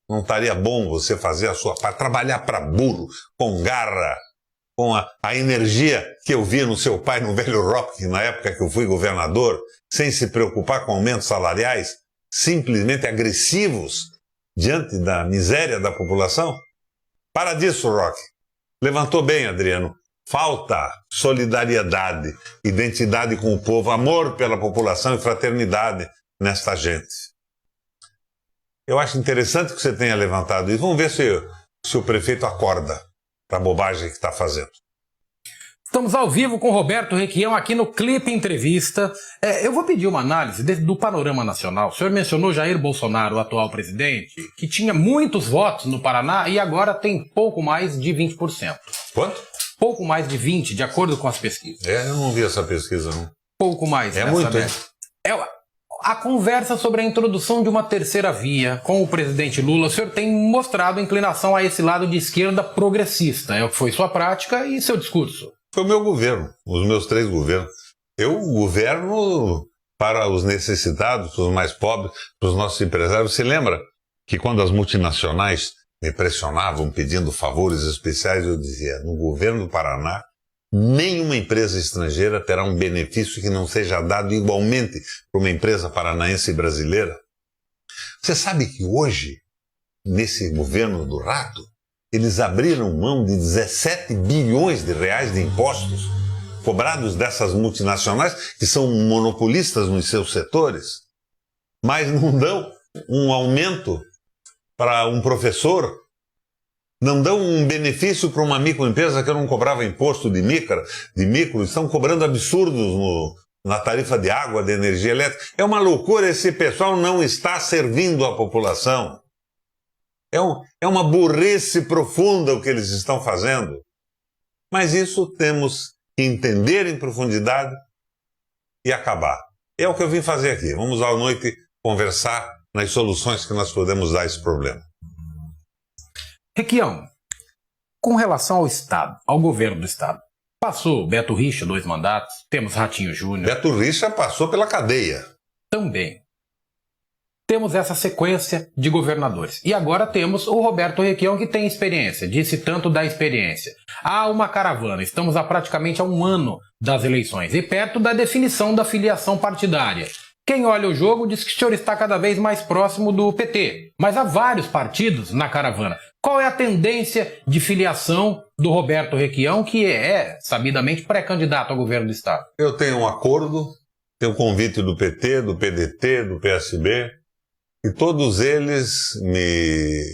Speaker 3: não estaria bom você fazer a sua parte, trabalhar para burro, com garra, com a energia que eu via no seu pai, no velho Roque, na época que eu fui governador, sem se preocupar com aumentos salariais, simplesmente agressivos diante da miséria da população? Para disso, Roque. Levantou bem, Adriano. Falta solidariedade, identidade com o povo, amor pela população e fraternidade nesta gente. Eu acho interessante que você tenha levantado isso. Vamos ver se o prefeito acorda para a bobagem que está fazendo.
Speaker 1: Estamos ao vivo com Roberto Requião aqui no Clipe Entrevista. Eu vou pedir uma análise do panorama nacional. O senhor mencionou Jair Bolsonaro, o atual presidente, que tinha muitos votos no Paraná e agora tem pouco mais de 20%.
Speaker 3: Quanto?
Speaker 1: Pouco mais de 20%, de acordo com as pesquisas.
Speaker 3: Eu não vi essa pesquisa, não.
Speaker 1: Pouco mais.
Speaker 3: É muito, hein?
Speaker 1: A conversa sobre a introdução de uma terceira via com o presidente Lula, o senhor tem mostrado inclinação a esse lado de esquerda progressista. É o que foi sua prática e seu discurso.
Speaker 3: Foi o meu governo, os meus 3 governos. Eu governo para os necessitados, para os mais pobres, para os nossos empresários. Você lembra que quando as multinacionais me pressionavam pedindo favores especiais, eu dizia, no governo do Paraná, nenhuma empresa estrangeira terá um benefício que não seja dado igualmente para uma empresa paranaense e brasileira. Você sabe que hoje, nesse governo do rato, eles abriram mão de 17 bilhões de reais de impostos cobrados dessas multinacionais, que são monopolistas nos seus setores, mas não dão um aumento para um professor, não dão um benefício para uma microempresa que não cobrava imposto de micro, estão cobrando absurdos na tarifa de água, de energia elétrica. É uma loucura, esse pessoal não está servindo a população. É uma burrice profunda o que eles estão fazendo. Mas isso temos que entender em profundidade e acabar. É o que eu vim fazer aqui. Vamos à noite conversar nas soluções que nós podemos dar a esse problema.
Speaker 1: Requião, com relação ao Estado, ao governo do Estado, passou Beto Richa 2 mandatos, temos Ratinho Júnior.
Speaker 3: Beto Richa passou pela cadeia.
Speaker 1: Também. Temos essa sequência de governadores. E agora temos o Roberto Requião, que tem experiência, disse tanto da experiência. Há uma caravana, estamos há praticamente a 1 ano das eleições e perto da definição da filiação partidária. Quem olha o jogo diz que o senhor está cada vez mais próximo do PT, mas há vários partidos na caravana. Qual é a tendência de filiação do Roberto Requião, que é, sabidamente, pré-candidato ao governo do Estado?
Speaker 3: Eu tenho um acordo, tenho convite do PT, do PDT, do PSB, e todos eles me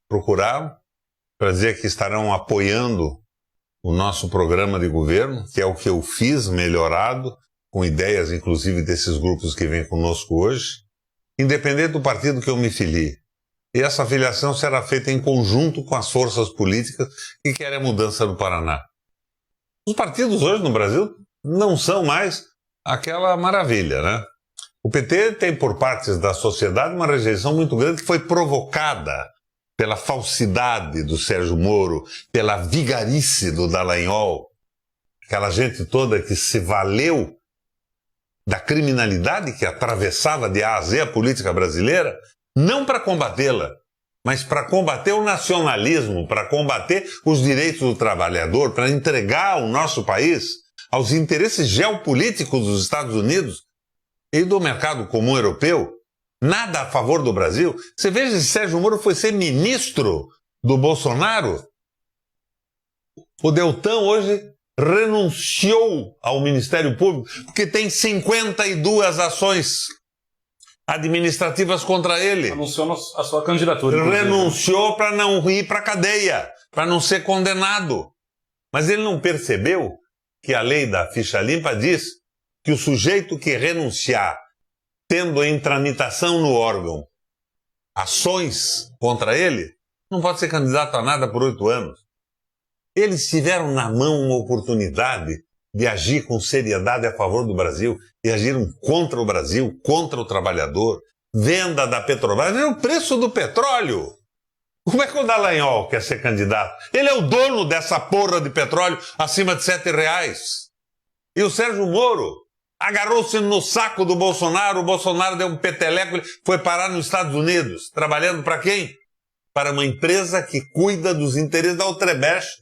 Speaker 3: procuraram para dizer que estarão apoiando o nosso programa de governo, que é o que eu fiz, melhorado, com ideias, inclusive, desses grupos que vêm conosco hoje, independente do partido que eu me filie. E essa filiação será feita em conjunto com as forças políticas que querem a mudança no Paraná. Os partidos hoje no Brasil não são mais aquela maravilha, né? O PT tem por partes da sociedade uma rejeição muito grande que foi provocada pela falsidade do Sérgio Moro, pela vigarice do Dallagnol, aquela gente toda que se valeu da criminalidade que atravessava de A a Z a política brasileira, não para combatê-la, mas para combater o nacionalismo, para combater os direitos do trabalhador, para entregar o nosso país aos interesses geopolíticos dos Estados Unidos e do mercado comum europeu. Nada a favor do Brasil. Você veja se Sérgio Moro foi ser ministro do Bolsonaro. O Deltan hoje renunciou ao Ministério Público porque tem 52 ações administrativas contra ele.
Speaker 2: Anunciou a sua candidatura.
Speaker 3: Renunciou para não ir para a cadeia, para não ser condenado. Mas ele não percebeu que a lei da ficha limpa diz que o sujeito que renunciar, tendo em tramitação no órgão ações contra ele, não pode ser candidato a nada por 8 anos. Eles tiveram na mão uma oportunidade de agir com seriedade a favor do Brasil e agiram contra o Brasil, contra o trabalhador. Venda da Petrobras, é o preço do petróleo. Como é que o Dallagnol quer ser candidato? Ele é o dono dessa porra de petróleo acima de R$7. E o Sérgio Moro agarrou-se no saco do Bolsonaro, o Bolsonaro deu um peteleco, ele foi parar nos Estados Unidos. Trabalhando para quem? Para uma empresa que cuida dos interesses da Odebrecht,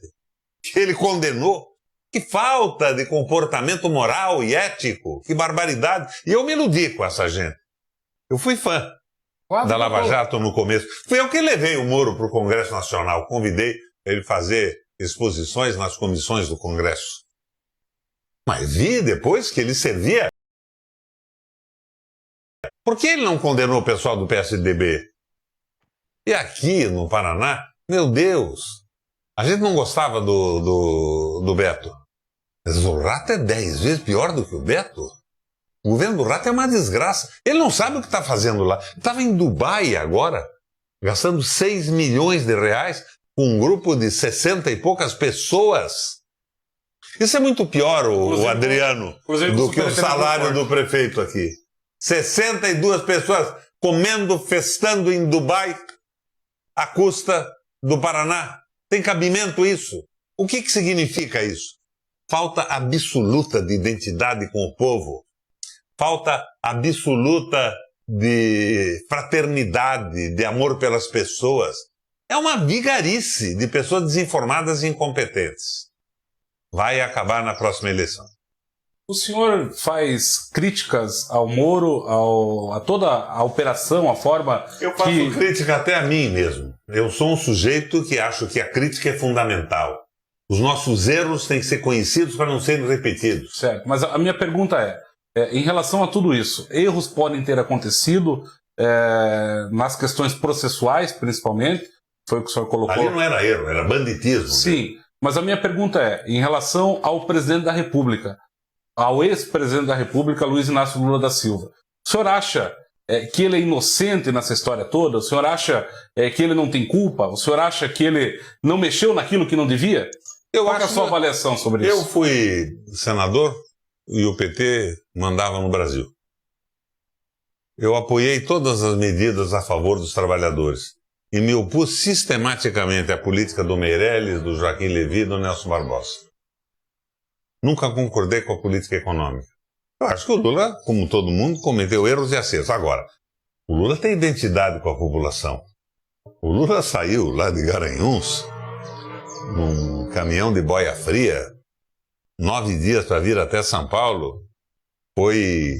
Speaker 3: que ele condenou. Que falta de comportamento moral e ético, que barbaridade. E eu me iludi com essa gente. Eu fui fã da Lava Jato no começo. Fui eu que levei o Moro para o Congresso Nacional. Convidei ele fazer exposições nas comissões do Congresso. Mas vi depois que ele servia. Por que ele não condenou o pessoal do PSDB? E aqui no Paraná, meu Deus, a gente não gostava do Beto. Mas o Rato é 10 vezes pior do que o Beto. O governo do Rato é uma desgraça. Ele não sabe o que está fazendo lá. Estava em Dubai agora, gastando 6 milhões de reais com um grupo de 60 e poucas pessoas. Isso é muito pior, o Adriano, do que o salário do prefeito aqui. 62 pessoas comendo, festando em Dubai à custa do Paraná. Tem cabimento isso? O que significa isso? Falta absoluta de identidade com o povo. Falta absoluta de fraternidade, de amor pelas pessoas. É uma vigarice de pessoas desinformadas e incompetentes. Vai acabar na próxima eleição.
Speaker 2: O senhor faz críticas ao Moro, a toda a operação, a forma...
Speaker 3: Eu faço crítica até a mim mesmo. Eu sou um sujeito que acho que a crítica é fundamental. Os nossos erros têm que ser conhecidos para não serem repetidos.
Speaker 2: Certo, mas a minha pergunta em relação a tudo isso, erros podem ter acontecido nas questões processuais, principalmente, foi o que o senhor colocou.
Speaker 3: Ali não era erro, era banditismo.
Speaker 2: Sim, mas a minha pergunta em relação ao presidente da República, ao ex-presidente da República, Luiz Inácio Lula da Silva. O senhor acha que ele é inocente nessa história toda? O senhor acha que ele não tem culpa? O senhor acha que ele não mexeu naquilo que não devia? Qual é a sua avaliação sobre isso?
Speaker 3: Eu fui senador e o PT mandava no Brasil. Eu apoiei todas as medidas a favor dos trabalhadores e me opus sistematicamente à política do Meirelles, do Joaquim Levy e do Nelson Barbosa. Nunca concordei com a política econômica. Eu acho que o Lula, como todo mundo, cometeu erros e acertos. Agora, o Lula tem identidade com a população. O Lula saiu lá de Garanhuns num caminhão de boia fria, 9 dias para vir até São Paulo, foi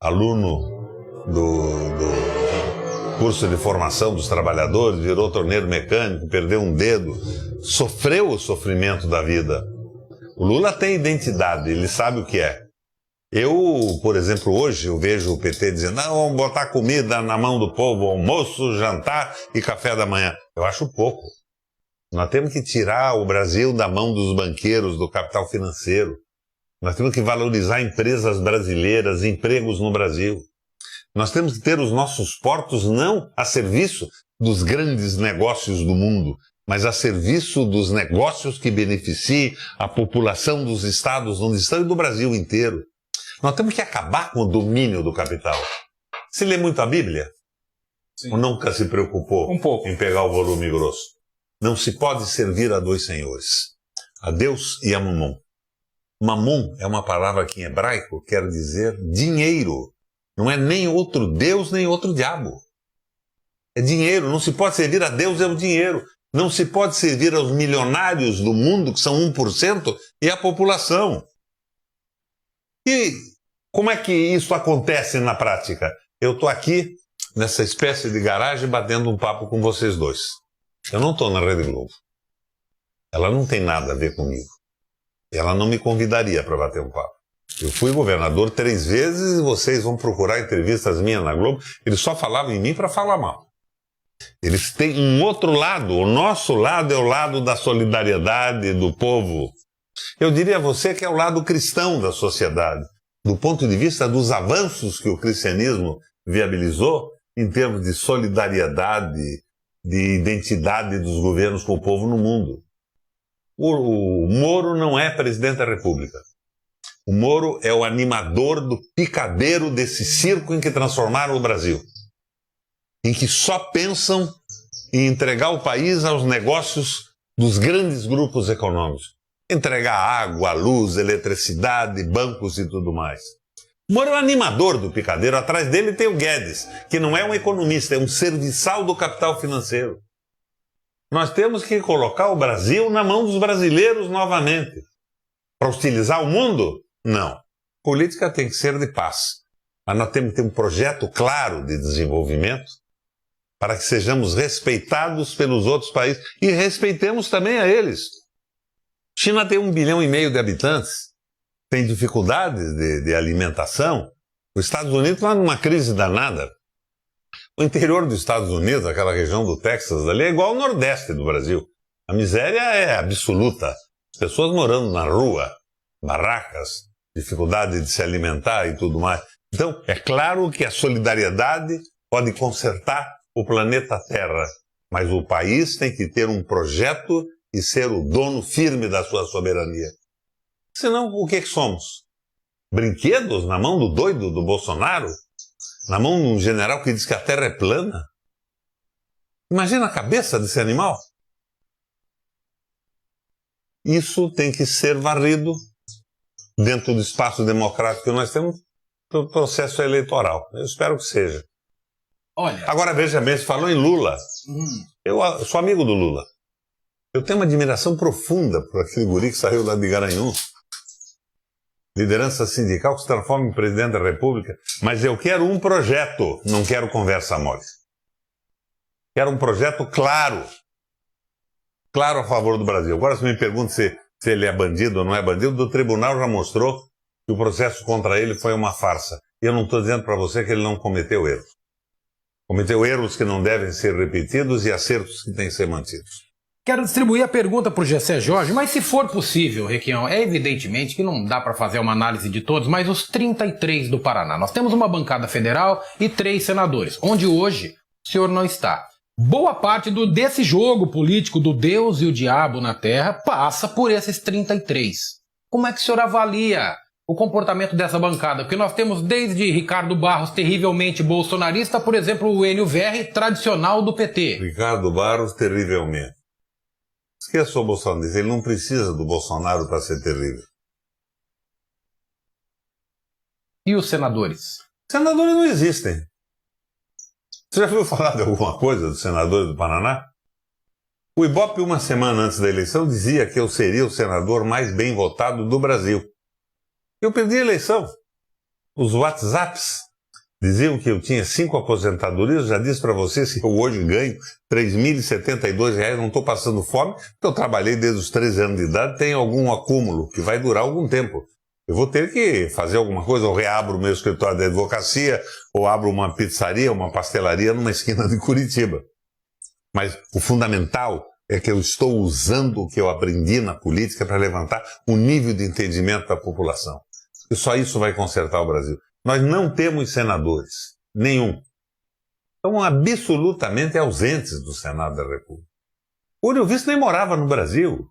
Speaker 3: aluno do curso de formação dos trabalhadores, virou torneiro mecânico, perdeu um dedo, sofreu o sofrimento da vida. O Lula tem identidade, ele sabe o que é. Eu, por exemplo, hoje eu vejo o PT dizendo, não, vamos botar comida na mão do povo, almoço, jantar e café da manhã. Eu acho pouco. Nós temos que tirar o Brasil da mão dos banqueiros, do capital financeiro. Nós temos que valorizar empresas brasileiras, empregos no Brasil. Nós temos que ter os nossos portos não a serviço dos grandes negócios do mundo, mas a serviço dos negócios que beneficiem a população dos estados onde estão e do Brasil inteiro. Nós temos que acabar com o domínio do capital. Você lê muito a Bíblia?
Speaker 2: Sim.
Speaker 3: Ou nunca se preocupou em pegar o volume grosso? Não se pode servir a dois senhores, a Deus e a Mamon. Mamon é uma palavra que em hebraico quer dizer dinheiro. Não é nem outro Deus, nem outro diabo. É dinheiro. Não se pode servir a Deus e ao dinheiro. Não se pode servir aos milionários do mundo, que são 1%, e à população. E como é que isso acontece na prática? Eu estou aqui, nessa espécie de garagem, batendo um papo com vocês dois. Eu não estou na Rede Globo. Ela não tem nada a ver comigo. Ela não me convidaria para bater um papo. Eu fui governador 3 vezes e vocês vão procurar entrevistas minhas na Globo. Eles só falavam em mim para falar mal. Eles têm um outro lado. O nosso lado é o lado da solidariedade do povo. Eu diria a você que é o lado cristão da sociedade, do ponto de vista dos avanços que o cristianismo viabilizou em termos de solidariedade, de identidade dos governos com o povo no mundo. O Moro não é presidente da República. O Moro é o animador do picadeiro desse circo em que transformaram o Brasil. Em que só pensam em entregar o país aos negócios dos grandes grupos econômicos. Entregar água, luz, eletricidade, bancos e tudo mais. O Moro é o animador do picadeiro. Atrás dele tem o Guedes, que não é um economista, é um serviçal do capital financeiro. Nós temos que colocar o Brasil na mão dos brasileiros novamente. Para hostilizar o mundo? Não. Política tem que ser de paz. Mas nós temos que ter um projeto claro de desenvolvimento para que sejamos respeitados pelos outros países e respeitemos também a eles. China tem 1,5 bilhão de habitantes, tem dificuldades de alimentação. Os Estados Unidos estão numa crise danada. O interior dos Estados Unidos, aquela região do Texas ali, é igual ao Nordeste do Brasil. A miséria é absoluta. As pessoas morando na rua, barracas, dificuldade de se alimentar e tudo mais. Então, é claro que a solidariedade pode consertar o planeta Terra, mas o país tem que ter um projeto e ser o dono firme da sua soberania. Senão, o que somos? Brinquedos na mão do doido do Bolsonaro? Na mão de um general que diz que a Terra é plana? Imagina a cabeça desse animal. Isso tem que ser varrido dentro do espaço democrático que nós temos do processo eleitoral. Eu espero que seja.
Speaker 1: Olha.
Speaker 3: Agora, veja bem, você falou em Lula. Eu sou amigo do Lula. Eu tenho uma admiração profunda por aquele guri que saiu lá de Garanhuns. Liderança sindical que se transforma em presidente da República. Mas eu quero um projeto, não quero conversa mole. Quero um projeto claro. Claro a favor do Brasil. Agora, se me pergunta se ele é bandido ou não é bandido, o tribunal já mostrou que o processo contra ele foi uma farsa. E eu não estou dizendo para você que ele não cometeu erros. Cometeu erros que não devem ser repetidos e acertos que têm que ser mantidos.
Speaker 1: Quero distribuir a pergunta para o Gessé Jorge, mas se for possível, Requião, é evidentemente que não dá para fazer uma análise de todos, mas os 33 do Paraná. Nós temos uma bancada federal e 3 senadores, onde hoje o senhor não está. Boa parte desse jogo político do Deus e o diabo na terra passa por esses 33. Como é que o senhor avalia o comportamento dessa bancada? Porque nós temos desde Ricardo Barros, terrivelmente bolsonarista, por exemplo, o Enio Verri, tradicional do PT.
Speaker 3: Ricardo Barros, terrivelmente. Esqueça o Bolsonaro, ele não precisa do Bolsonaro para ser terrível.
Speaker 1: E os senadores?
Speaker 3: Senadores não existem. Você já ouviu falar de alguma coisa dos senadores do Paraná? O Ibope, uma semana antes da eleição, dizia que eu seria o senador mais bem votado do Brasil. Eu perdi a eleição. Os WhatsApps diziam que eu tinha 5 aposentadorias. Eu já disse para vocês que eu hoje ganho R$ 3.072, não estou passando fome, porque eu trabalhei desde os 13 anos de idade, tenho algum acúmulo que vai durar algum tempo. Eu vou ter que fazer alguma coisa, ou reabro o meu escritório de advocacia, ou abro uma pizzaria, uma pastelaria numa esquina de Curitiba. Mas o fundamental é que eu estou usando o que eu aprendi na política para levantar o nível de entendimento da população. E só isso vai consertar o Brasil. Nós não temos senadores, nenhum. Estão absolutamente ausentes do Senado da República. O Ouro Visto nem morava no Brasil.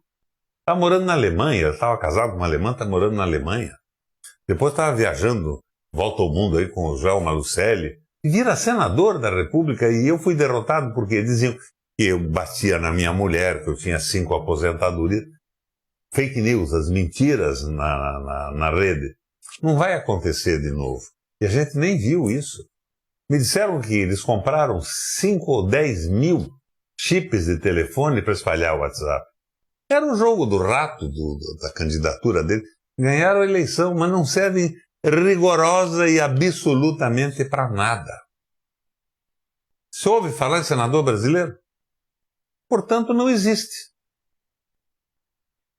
Speaker 3: Estava morando na Alemanha, estava casado com uma alemã, está morando na Alemanha. Depois estava viajando, volta ao mundo aí com o Joel Malucelli, e vira senador da República, e eu fui derrotado porque diziam que eu batia na minha mulher, que eu tinha 5 aposentadorias. Fake news, as mentiras na rede. Não vai acontecer de novo. E a gente nem viu isso. Me disseram que eles compraram 5 ou 10 mil chips de telefone para espalhar o WhatsApp. Era um jogo do rato da candidatura dele. Ganharam a eleição, mas não servem rigorosa e absolutamente para nada. Se ouve falar em senador brasileiro? Portanto, não existe.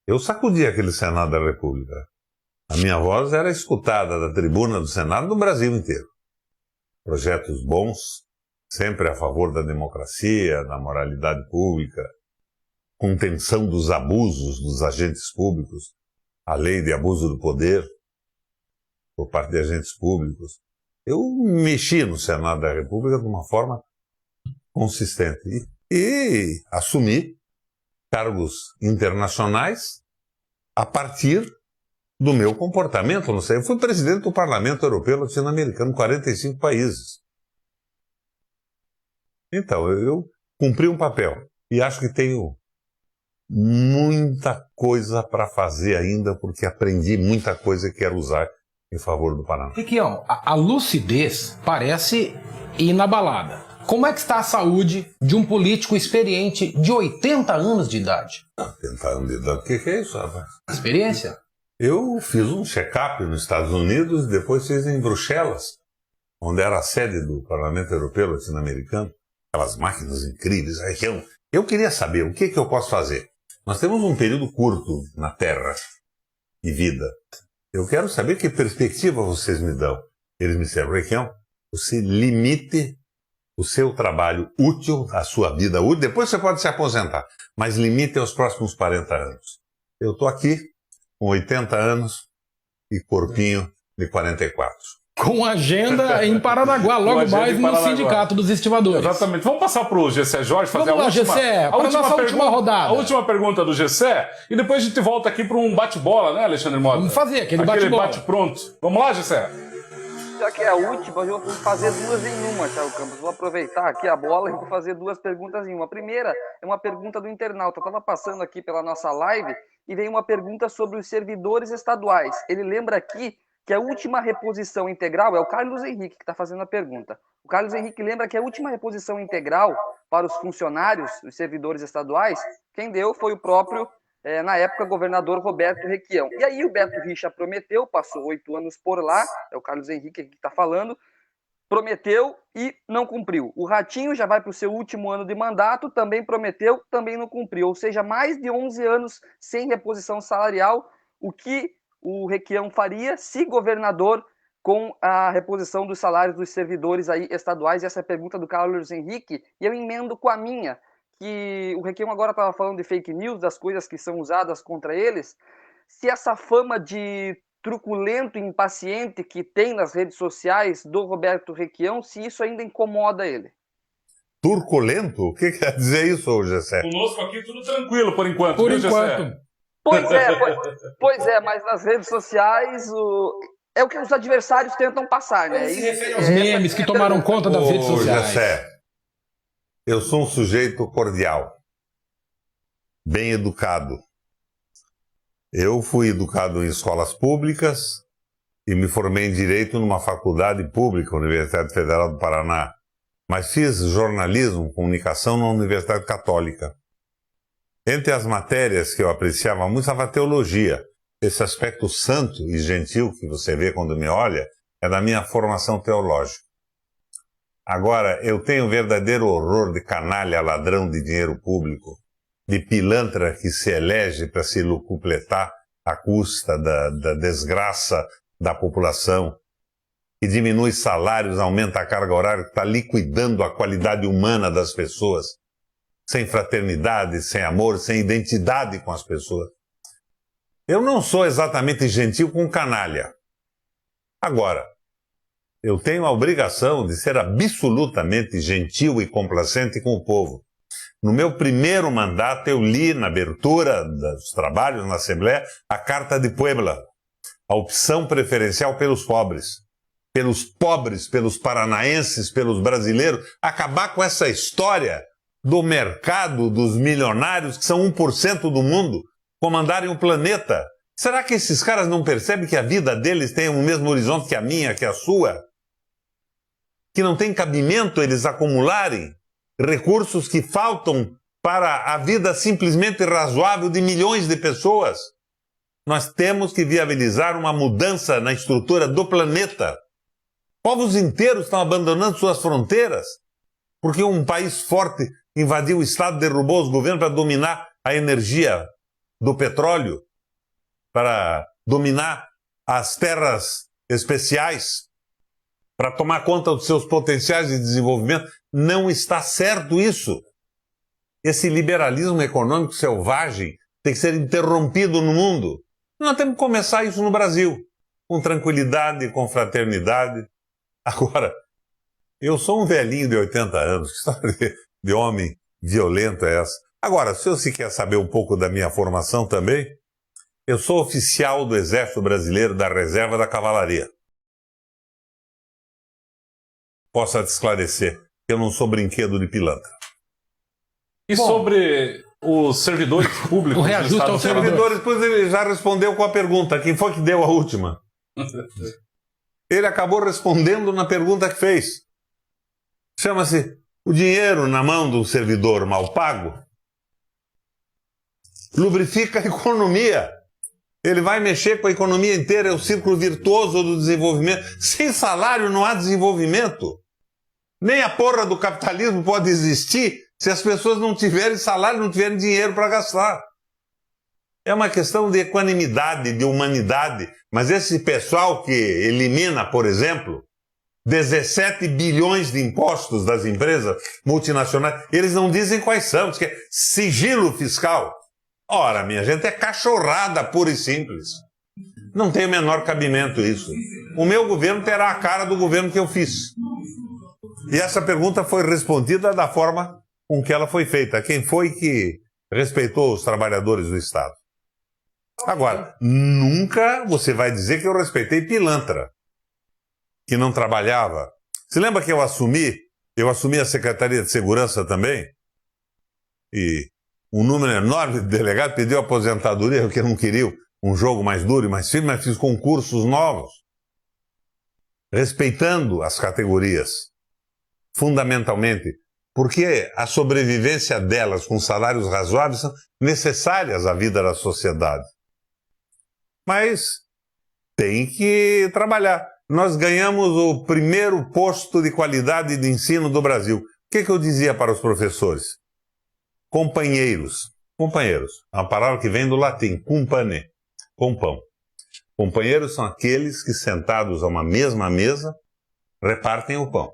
Speaker 3: Eu sacudi aquele Senado da República. A minha voz era escutada da tribuna do Senado no Brasil inteiro. Projetos bons, sempre a favor da democracia, da moralidade pública, contenção dos abusos dos agentes públicos, a lei de abuso do poder por parte de agentes públicos. Eu mexi no Senado da República de uma forma consistente e assumi cargos internacionais a partir do meu comportamento. Não sei, eu fui presidente do Parlamento Europeu Latino-Americano, 45 países. Então, eu cumpri um papel e acho que tenho muita coisa para fazer ainda, porque aprendi muita coisa que quero usar em favor do Paraná.
Speaker 1: Requião, a lucidez parece inabalada. Como é que está a saúde de um político experiente de 80 anos de idade?
Speaker 3: 80 anos de idade? O que é isso, rapaz?
Speaker 1: Experiência?
Speaker 3: Eu fiz um check-up nos Estados Unidos e depois fiz em Bruxelas, onde era a sede do Parlamento Europeu Latino-Americano. Aquelas máquinas incríveis. Eu queria saber o que eu posso fazer. Nós temos um período curto na Terra de vida. Eu quero saber que perspectiva vocês me dão. Eles me disseram, Requião, você limite o seu trabalho útil, a sua vida útil, depois você pode se aposentar, mas limite aos próximos 40 anos. Eu estou aqui com 80 anos e corpinho de 44.
Speaker 1: Com agenda em Paranaguá, logo mais no Sindicato dos Estivadores.
Speaker 2: Exatamente. Vamos passar para o Gessé Jorge fazer
Speaker 1: Vamos lá, Gessé, para a nossa última rodada.
Speaker 2: A última pergunta do Gessé, e depois a gente volta aqui para um bate-bola, né, Alexandre Mota?
Speaker 1: Vamos fazer aquele bate-bola.
Speaker 2: Bate-pronto. Vamos lá, Gessé?
Speaker 4: Já que é a última, eu vou fazer duas em uma, Thiago Campos. Vou aproveitar aqui a bola e vou fazer duas perguntas em uma. A primeira é uma pergunta do internauta. Eu estava passando aqui pela nossa live e veio uma pergunta sobre os servidores estaduais. Ele lembra aqui que a última reposição integral, é o Carlos Henrique que está fazendo a pergunta. O Carlos Henrique lembra que a última reposição integral para os funcionários, os servidores estaduais, quem deu foi o próprio, na época, governador Roberto Requião. E aí o Beto Richa prometeu, passou 8 anos por lá, é o Carlos Henrique que está falando, prometeu e não cumpriu. O Ratinho já vai para o seu último ano de mandato, também prometeu, também não cumpriu. Ou seja, mais de 11 anos sem reposição salarial, o que o Requião faria se governador com a reposição dos salários dos servidores aí estaduais. E essa é a pergunta do Carlos Henrique, e eu emendo com a minha, que o Requião agora estava falando de fake news, das coisas que são usadas contra eles. Se essa fama de truculento e impaciente que tem nas redes sociais do Roberto Requião, se isso ainda incomoda ele.
Speaker 3: Turculento? O que quer dizer isso, Gessé?
Speaker 2: Conosco aqui tudo tranquilo por enquanto.
Speaker 1: Por
Speaker 2: viu,
Speaker 1: enquanto.
Speaker 2: Gessé?
Speaker 4: Pois é, mas nas redes sociais é o que os adversários tentam passar, né?
Speaker 1: Se refere aos memes que tomaram conta das redes sociais.
Speaker 3: Gessé, eu sou um sujeito cordial, bem educado. Eu fui educado em escolas públicas e me formei em Direito numa faculdade pública, Universidade Federal do Paraná. Mas fiz jornalismo, comunicação na Universidade Católica. Entre as matérias que eu apreciava muito estava a teologia. Esse aspecto santo e gentil que você vê quando me olha é da minha formação teológica. Agora, eu tenho um verdadeiro horror de canalha, ladrão de dinheiro público, de pilantra que se elege para se lucupletar à custa da desgraça da população, que diminui salários, aumenta a carga horária, que está liquidando a qualidade humana das pessoas. sem fraternidade, sem amor, sem identidade com as pessoas. Eu não sou exatamente gentil com canalha. Agora, eu tenho a obrigação de ser absolutamente gentil e complacente com o povo. No meu primeiro mandato, eu li na abertura dos trabalhos na Assembleia a Carta de Puebla, a opção preferencial pelos pobres, pelos paranaenses, pelos brasileiros, acabar com essa história do mercado dos milionários, que são 1% do mundo, comandarem o planeta. Será que esses caras não percebem que a vida deles tem o mesmo horizonte que a minha, que a sua? Que não tem cabimento eles acumularem recursos que faltam para a vida simplesmente razoável de milhões de pessoas? Nós temos que viabilizar uma mudança na estrutura do planeta. Povos inteiros estão abandonando suas fronteiras porque um país forte invadiu o Estado, derrubou os governos para dominar a energia do petróleo, para dominar as terras especiais, para tomar conta dos seus potenciais de desenvolvimento. Não está certo isso. Esse liberalismo econômico selvagem tem que ser interrompido no mundo. Nós temos que começar isso no Brasil, com tranquilidade, com fraternidade. Agora, eu sou um velhinho de 80 anos, que história de homem violento é essa? Agora, se você quer saber um pouco da minha formação também, eu sou oficial do Exército Brasileiro da Reserva da Cavalaria. Posso te esclarecer que eu não sou brinquedo de pilantra.
Speaker 2: E sobre os servidores públicos
Speaker 1: O reajuste aos
Speaker 3: servidores, depois ele já respondeu com a pergunta. Quem foi que deu a última? Ele acabou respondendo na pergunta que fez. Chama-se o dinheiro na mão do servidor mal pago lubrifica a economia. Ele vai mexer com a economia inteira, é o círculo virtuoso do desenvolvimento. Sem salário não há desenvolvimento. Nem a porra do capitalismo pode existir se as pessoas não tiverem salário, não tiverem dinheiro para gastar. É uma questão de equanimidade, de humanidade. Mas esse pessoal que elimina, por exemplo, 17 bilhões de impostos das empresas multinacionais, eles não dizem quais são, diz que é sigilo fiscal. Ora, minha gente, é cachorrada pura e simples. Não tem o menor cabimento isso. O meu governo terá a cara do governo que eu fiz. E essa pergunta foi respondida da forma com que ela foi feita. Quem foi que respeitou os trabalhadores do Estado? Agora, nunca você vai dizer que eu respeitei pilantra, que não trabalhava. Se lembra que eu assumi a Secretaria de Segurança também? E um número enorme de delegados pediu aposentadoria, porque não queriam um jogo mais duro e mais firme, mas fiz concursos novos, respeitando as categorias, fundamentalmente, porque a sobrevivência delas com salários razoáveis são necessárias à vida da sociedade. Mas tem que trabalhar. Nós ganhamos o primeiro posto de qualidade de ensino do Brasil. O que eu dizia para os professores? Companheiros. Companheiros. É uma palavra que vem do latim, compane, com pão. Companheiros são aqueles que, sentados a uma mesma mesa, repartem o pão.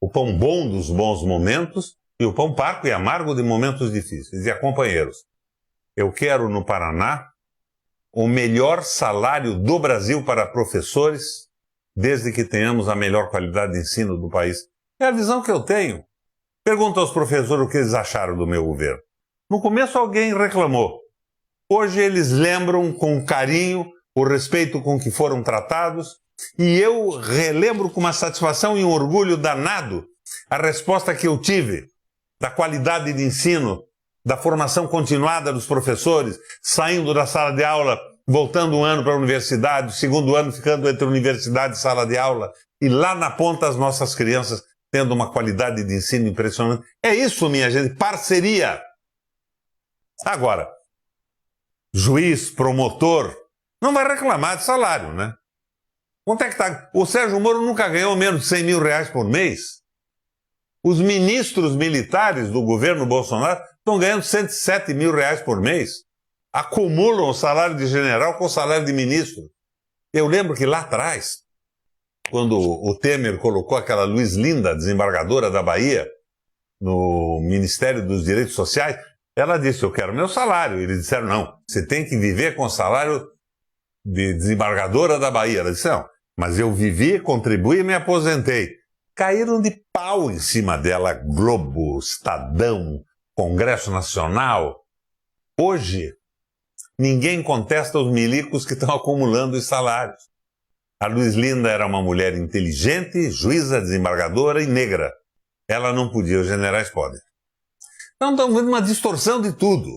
Speaker 3: O pão bom dos bons momentos e o pão parco e amargo de momentos difíceis. Dizia, companheiros, eu quero no Paraná o melhor salário do Brasil para professores, desde que tenhamos a melhor qualidade de ensino do país. É a visão que eu tenho. Pergunta aos professores o que eles acharam do meu governo. No começo alguém reclamou. Hoje eles lembram com carinho o respeito com que foram tratados, e eu relembro com uma satisfação e um orgulho danado a resposta que eu tive da qualidade de ensino, da formação continuada dos professores, saindo da sala de aula, voltando um ano para a universidade, o segundo ano ficando entre universidade e sala de aula, e lá na ponta as nossas crianças tendo uma qualidade de ensino impressionante. É isso, minha gente, parceria. Agora, juiz, promotor, não vai reclamar de salário, né? Quanto é que tá? O Sérgio Moro nunca ganhou menos de 100 mil reais por mês. Os ministros militares do governo Bolsonaro estão ganhando 107 mil reais por mês. Acumulam o salário de general com o salário de ministro. Eu lembro que lá atrás, quando o Temer colocou aquela Luiz Linda, desembargadora da Bahia, no Ministério dos Direitos Sociais, ela disse, eu quero meu salário. Eles disseram, não, você tem que viver com o salário de desembargadora da Bahia. Ela disse, não, mas eu vivi, contribuí e me aposentei. Caíram de pau em cima dela, Globo, Estadão, Congresso Nacional. Hoje, ninguém contesta os milicos que estão acumulando os salários. A Luiz Linda era uma mulher inteligente, juíza, desembargadora e negra. Ela não podia, os generais podem. Então estamos vendo uma distorção de tudo.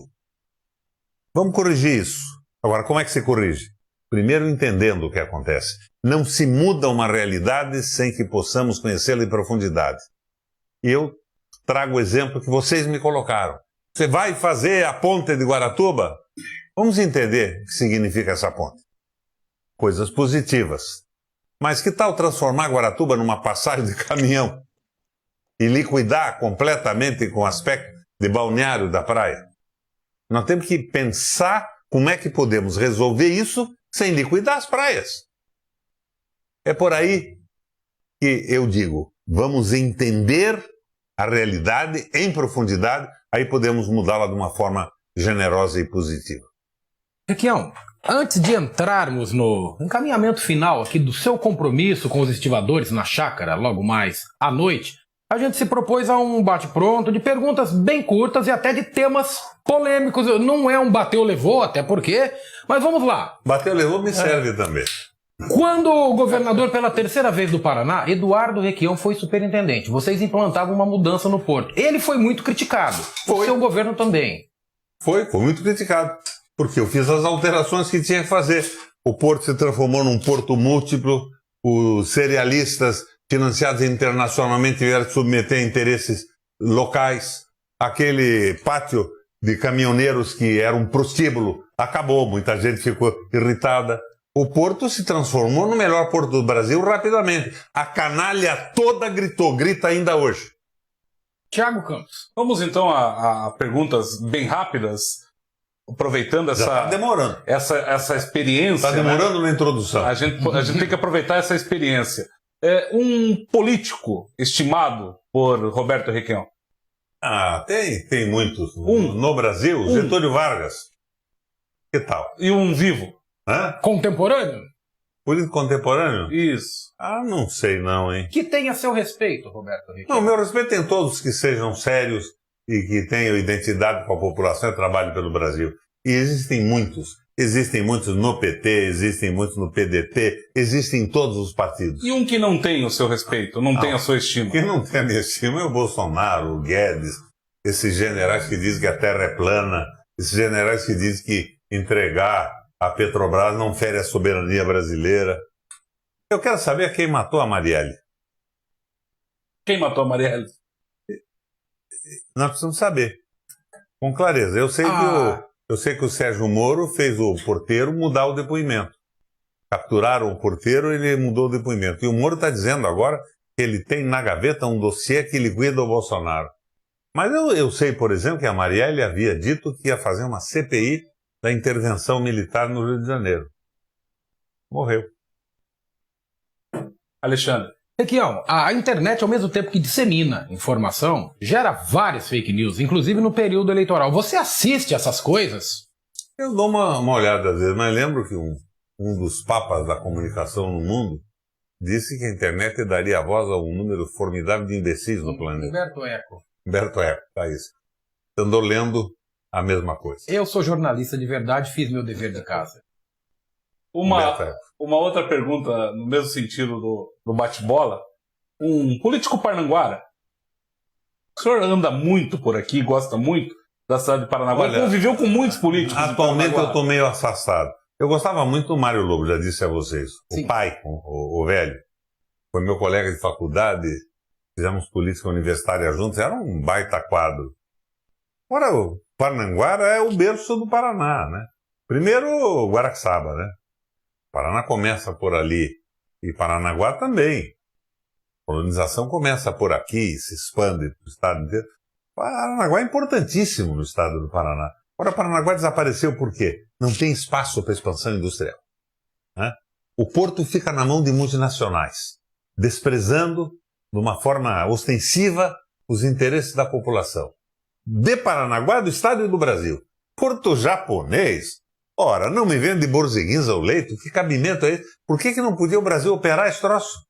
Speaker 3: Vamos corrigir isso. Agora, como é que se corrige? Primeiro, entendendo o que acontece. Não se muda uma realidade sem que possamos conhecê-la em profundidade. E eu trago o exemplo que vocês me colocaram. Você vai fazer a ponte de Guaratuba? Vamos entender o que significa essa ponte. Coisas positivas. Mas que tal transformar Guaratuba numa passagem de caminhão e liquidar completamente com o aspecto de balneário da praia? Nós temos que pensar como é que podemos resolver isso sem liquidar as praias. É por aí que eu digo, vamos entender a realidade em profundidade, aí podemos mudá-la de uma forma generosa e positiva.
Speaker 1: Requião, antes de entrarmos no encaminhamento final aqui do seu compromisso com os estivadores na chácara, logo mais à noite, a gente se propôs a um bate-pronto de perguntas bem curtas e até de temas polêmicos. Não é um bateu-levou, até porque, mas vamos lá.
Speaker 3: Bateu-levou me serve também.
Speaker 1: Quando o governador pela terceira vez do Paraná, Eduardo Requião, foi superintendente, vocês implantavam uma mudança no porto. Ele foi muito criticado. O seu governo também.
Speaker 3: Foi muito criticado. Porque eu fiz as alterações que tinha que fazer. O porto se transformou num porto múltiplo, os cerealistas financiados internacionalmente tiveram que submeter a interesses locais. Aquele pátio de caminhoneiros que era um prostíbulo acabou, muita gente ficou irritada. O porto se transformou no melhor porto do Brasil rapidamente. A canalha toda gritou, grita ainda hoje.
Speaker 1: Thiago Campos.
Speaker 2: Vamos então a perguntas bem rápidas. Aproveitando essa...
Speaker 3: Já está demorando.
Speaker 2: Essa experiência...
Speaker 3: Está demorando, né? Na introdução.
Speaker 2: A gente tem que aproveitar essa experiência. Um político estimado por Roberto Requião?
Speaker 3: Tem muitos. No Brasil, Getúlio Vargas. Que tal?
Speaker 2: E um vivo?
Speaker 3: Hã?
Speaker 1: Contemporâneo?
Speaker 3: Político contemporâneo?
Speaker 2: Isso.
Speaker 3: Não sei não, hein?
Speaker 1: Que tenha seu respeito, Roberto Requião.
Speaker 3: Não, meu respeito tem todos que sejam sérios e que tenham identidade com a população e trabalhem pelo Brasil. E existem muitos. Existem muitos no PT, existem muitos no PDT, existem em todos os partidos.
Speaker 2: E um que não tem o seu respeito, não tem a sua estima?
Speaker 3: Quem não tem a minha estima é o Bolsonaro, o Guedes, esses generais que dizem que a terra é plana, esses generais que dizem que entregar a Petrobras não fere a soberania brasileira. Eu quero saber quem matou a Marielle.
Speaker 2: Quem matou a Marielle?
Speaker 3: Nós precisamos saber. Com clareza. Eu sei que o Sérgio Moro fez o porteiro mudar o depoimento. Capturaram o porteiro e ele mudou o depoimento. E o Moro está dizendo agora que ele tem na gaveta um dossiê que liquida o Bolsonaro. Mas eu sei, por exemplo, que a Marielle havia dito que ia fazer uma CPI da intervenção militar no Rio de Janeiro. Morreu.
Speaker 2: Alexandre.
Speaker 1: Requião, a internet, ao mesmo tempo que dissemina informação, gera várias fake news, inclusive no período eleitoral. Você assiste essas coisas?
Speaker 3: Eu dou uma olhada às vezes, mas lembro que um dos papas da comunicação no mundo disse que a internet daria voz a um número formidável de imbecis no planeta.
Speaker 1: Humberto Eco.
Speaker 3: Humberto Eco, tá isso. Andou lendo a mesma coisa.
Speaker 1: Eu sou jornalista de verdade, fiz meu dever de casa.
Speaker 2: Uma outra pergunta no mesmo sentido do bate-bola. Um político parnanguara. O senhor anda muito por aqui, gosta muito da cidade de Paranaguá.
Speaker 3: Olha,
Speaker 2: conviveu com muitos políticos.
Speaker 3: Atualmente eu estou meio afastado. Eu gostava muito do Mário Lobo, já disse a vocês.
Speaker 1: Sim.
Speaker 3: O pai, o velho. Foi meu colega de faculdade. Fizemos política universitária juntos. Era um baita quadro. Agora, o Parnanguara é o berço do Paraná, né? Primeiro, o Guaraxaba, né? Paraná começa por ali. E Paranaguá também. A colonização começa por aqui, se expande para o estado inteiro. Paranaguá é importantíssimo no estado do Paraná. Agora, Paranaguá desapareceu por quê? Não tem espaço para expansão industrial. Né? O porto fica na mão de multinacionais, desprezando, de uma forma ostensiva, os interesses da população de Paranaguá, do Estado e do Brasil. Porto japonês? Ora, não me vende borzeguins ao leito? Que cabimento é esse? Por que não podia o Brasil operar esse troço?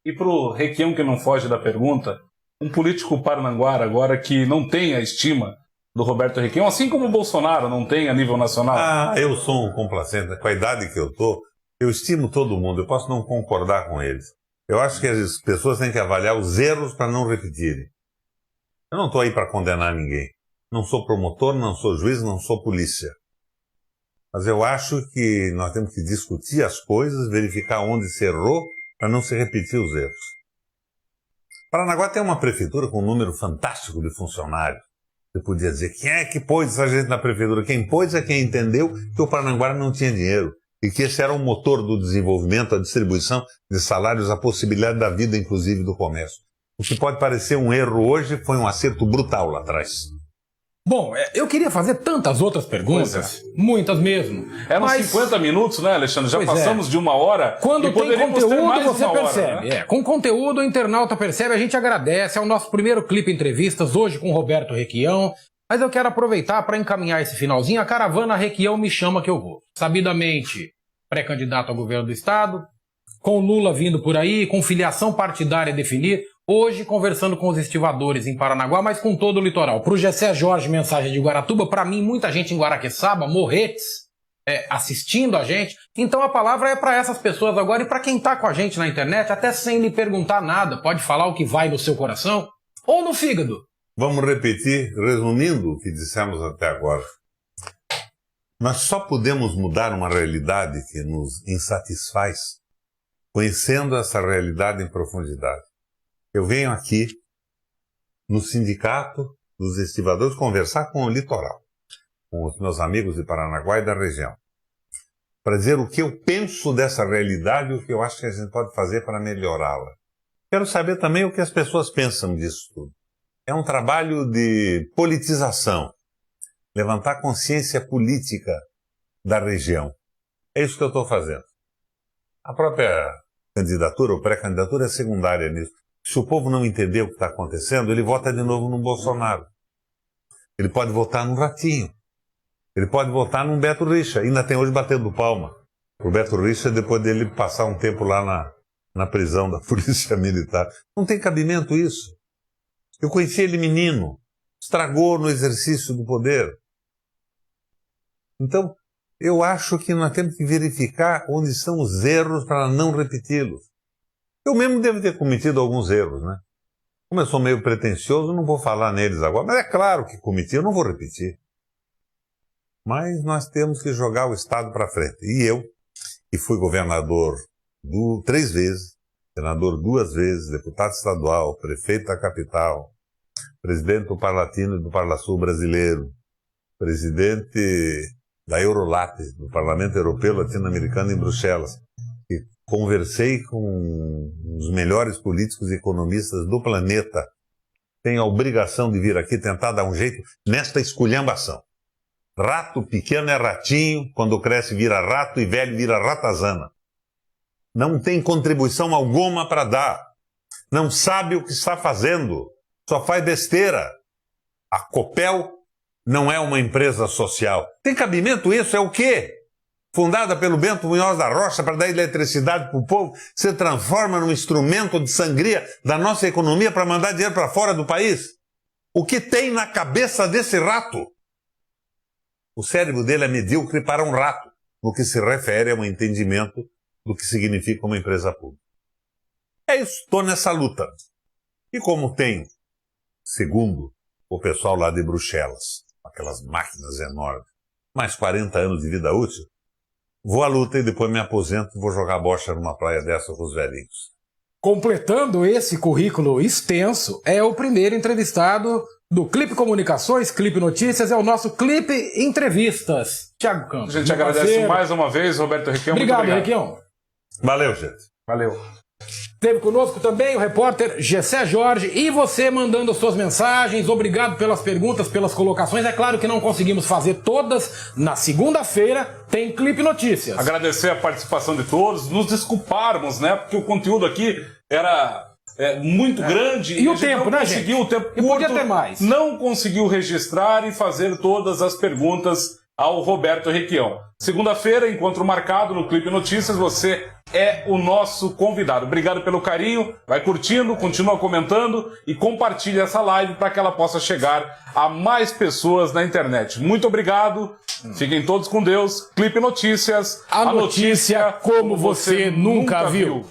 Speaker 2: E para o Requião, que não foge da pergunta, um político paranaguara agora que não tem a estima do Roberto Requião, assim como o Bolsonaro não tem a nível nacional.
Speaker 3: Ah, eu sou um complacente. Com a idade que eu estimo todo mundo, eu posso não concordar com eles. Eu acho que as pessoas têm que avaliar os erros para não repetirem. Eu não estou aí para condenar ninguém. Não sou promotor, não sou juiz, não sou polícia. Mas eu acho que nós temos que discutir as coisas, verificar onde se errou, para não se repetir os erros. Paranaguá tem uma prefeitura com um número fantástico de funcionários. Você podia dizer, quem é que pôs essa gente na prefeitura? Quem pôs é quem entendeu que o Paranaguá não tinha dinheiro e que esse era o motor do desenvolvimento, a distribuição de salários, a possibilidade da vida, inclusive, do comércio. O que pode parecer um erro hoje foi um acerto brutal lá atrás.
Speaker 1: Bom, eu queria fazer tantas outras perguntas, muitas mesmo.
Speaker 2: Eram 50 minutos, né, Alexandre? Já passamos de 1 hora.
Speaker 1: Quando tem conteúdo, você percebe.
Speaker 2: Hora, né?
Speaker 1: Com conteúdo, o internauta percebe, a gente agradece. É o nosso primeiro Clipe Entrevistas, hoje com o Roberto Requião. Mas eu quero aproveitar para encaminhar esse finalzinho. A caravana Requião me chama que eu vou. Sabidamente, pré-candidato ao governo do Estado, com Lula vindo por aí, com filiação partidária a definir. Hoje, conversando com os estivadores em Paranaguá, mas com todo o litoral. Para o Gessé Jorge, mensagem de Guaratuba. Para mim, muita gente em Guaraqueçaba, Morretes, assistindo a gente. Então a palavra é para essas pessoas agora e para quem está com a gente na internet, até sem lhe perguntar nada. Pode falar o que vai no seu coração ou no fígado.
Speaker 3: Vamos repetir, resumindo o que dissemos até agora. Nós só podemos mudar uma realidade que nos insatisfaz conhecendo essa realidade em profundidade. Eu venho aqui, no sindicato dos estivadores, conversar com o litoral, com os meus amigos de Paranaguá e da região, para dizer o que eu penso dessa realidade e o que eu acho que a gente pode fazer para melhorá-la. Quero saber também o que as pessoas pensam disso tudo. É um trabalho de politização, levantar consciência política da região. É isso que eu estou fazendo. A própria candidatura ou pré-candidatura é secundária nisso. Se o povo não entender o que está acontecendo, ele vota de novo no Bolsonaro. Ele pode votar num Ratinho. Ele pode votar num Beto Richa. Ainda tem hoje batendo palma. O Beto Richa, depois dele passar um tempo lá na prisão da Polícia Militar. Não tem cabimento isso. Eu conheci ele menino. Estragou no exercício do poder. Então, eu acho que nós temos que verificar onde estão os erros para não repeti-los. Eu mesmo devo ter cometido alguns erros, né? Como eu sou meio pretensioso, não vou falar neles agora. Mas é claro que cometi, eu não vou repetir. Mas nós temos que jogar o Estado para frente. E eu, que fui governador 3 vezes, senador 2 vezes, deputado estadual, prefeito da capital, presidente do Parlatino e do Parlasul brasileiro, presidente da Eurolat, do Parlamento Europeu Latino-Americano em Bruxelas, e conversei com os melhores políticos e economistas do planeta. Tenho a obrigação de vir aqui tentar dar um jeito nesta esculhambação. Rato pequeno é ratinho, quando cresce vira rato e velho vira ratazana. Não tem contribuição alguma para dar. Não sabe o que está fazendo. Só faz besteira. A Copel não é uma empresa social. Tem cabimento isso? É o quê? Fundada pelo Bento Munhoz da Rocha para dar eletricidade para o povo, se transforma num instrumento de sangria da nossa economia para mandar dinheiro para fora do país? O que tem na cabeça desse rato? O cérebro dele é medíocre para um rato, no que se refere a um entendimento do que significa uma empresa pública. É isso, estou nessa luta. E como tem, segundo o pessoal lá de Bruxelas, aquelas máquinas enormes, mais 40 anos de vida útil, vou à luta e depois me aposento e vou jogar bocha numa praia dessa com os velhinhos.
Speaker 1: Completando esse currículo extenso, é o primeiro entrevistado do Clipe Comunicações, Clipe Notícias, é o nosso Clipe Entrevistas. Thiago Campos.
Speaker 2: A gente agradece mais uma vez, Roberto Requião.
Speaker 1: Obrigado, Requião.
Speaker 3: Valeu, gente.
Speaker 2: Valeu.
Speaker 1: Esteve conosco também o repórter Gessé Jorge e você mandando suas mensagens. Obrigado pelas perguntas, pelas colocações. É claro que não conseguimos fazer todas. Na segunda-feira tem Clipe Notícias.
Speaker 2: Agradecer a participação de todos, nos desculparmos, né? Porque o conteúdo aqui era muito grande.
Speaker 1: E o tempo, né, gente?
Speaker 2: O tempo
Speaker 1: E podia ter mais.
Speaker 2: Não conseguiu registrar e fazer todas as perguntas ao Roberto Requião. Segunda-feira, encontro marcado no Clipe Notícias, você é o nosso convidado. Obrigado pelo carinho, vai curtindo, continua comentando e compartilhe essa live para que ela possa chegar a mais pessoas na internet. Muito obrigado, fiquem todos com Deus. Clipe Notícias,
Speaker 1: a notícia como você nunca viu.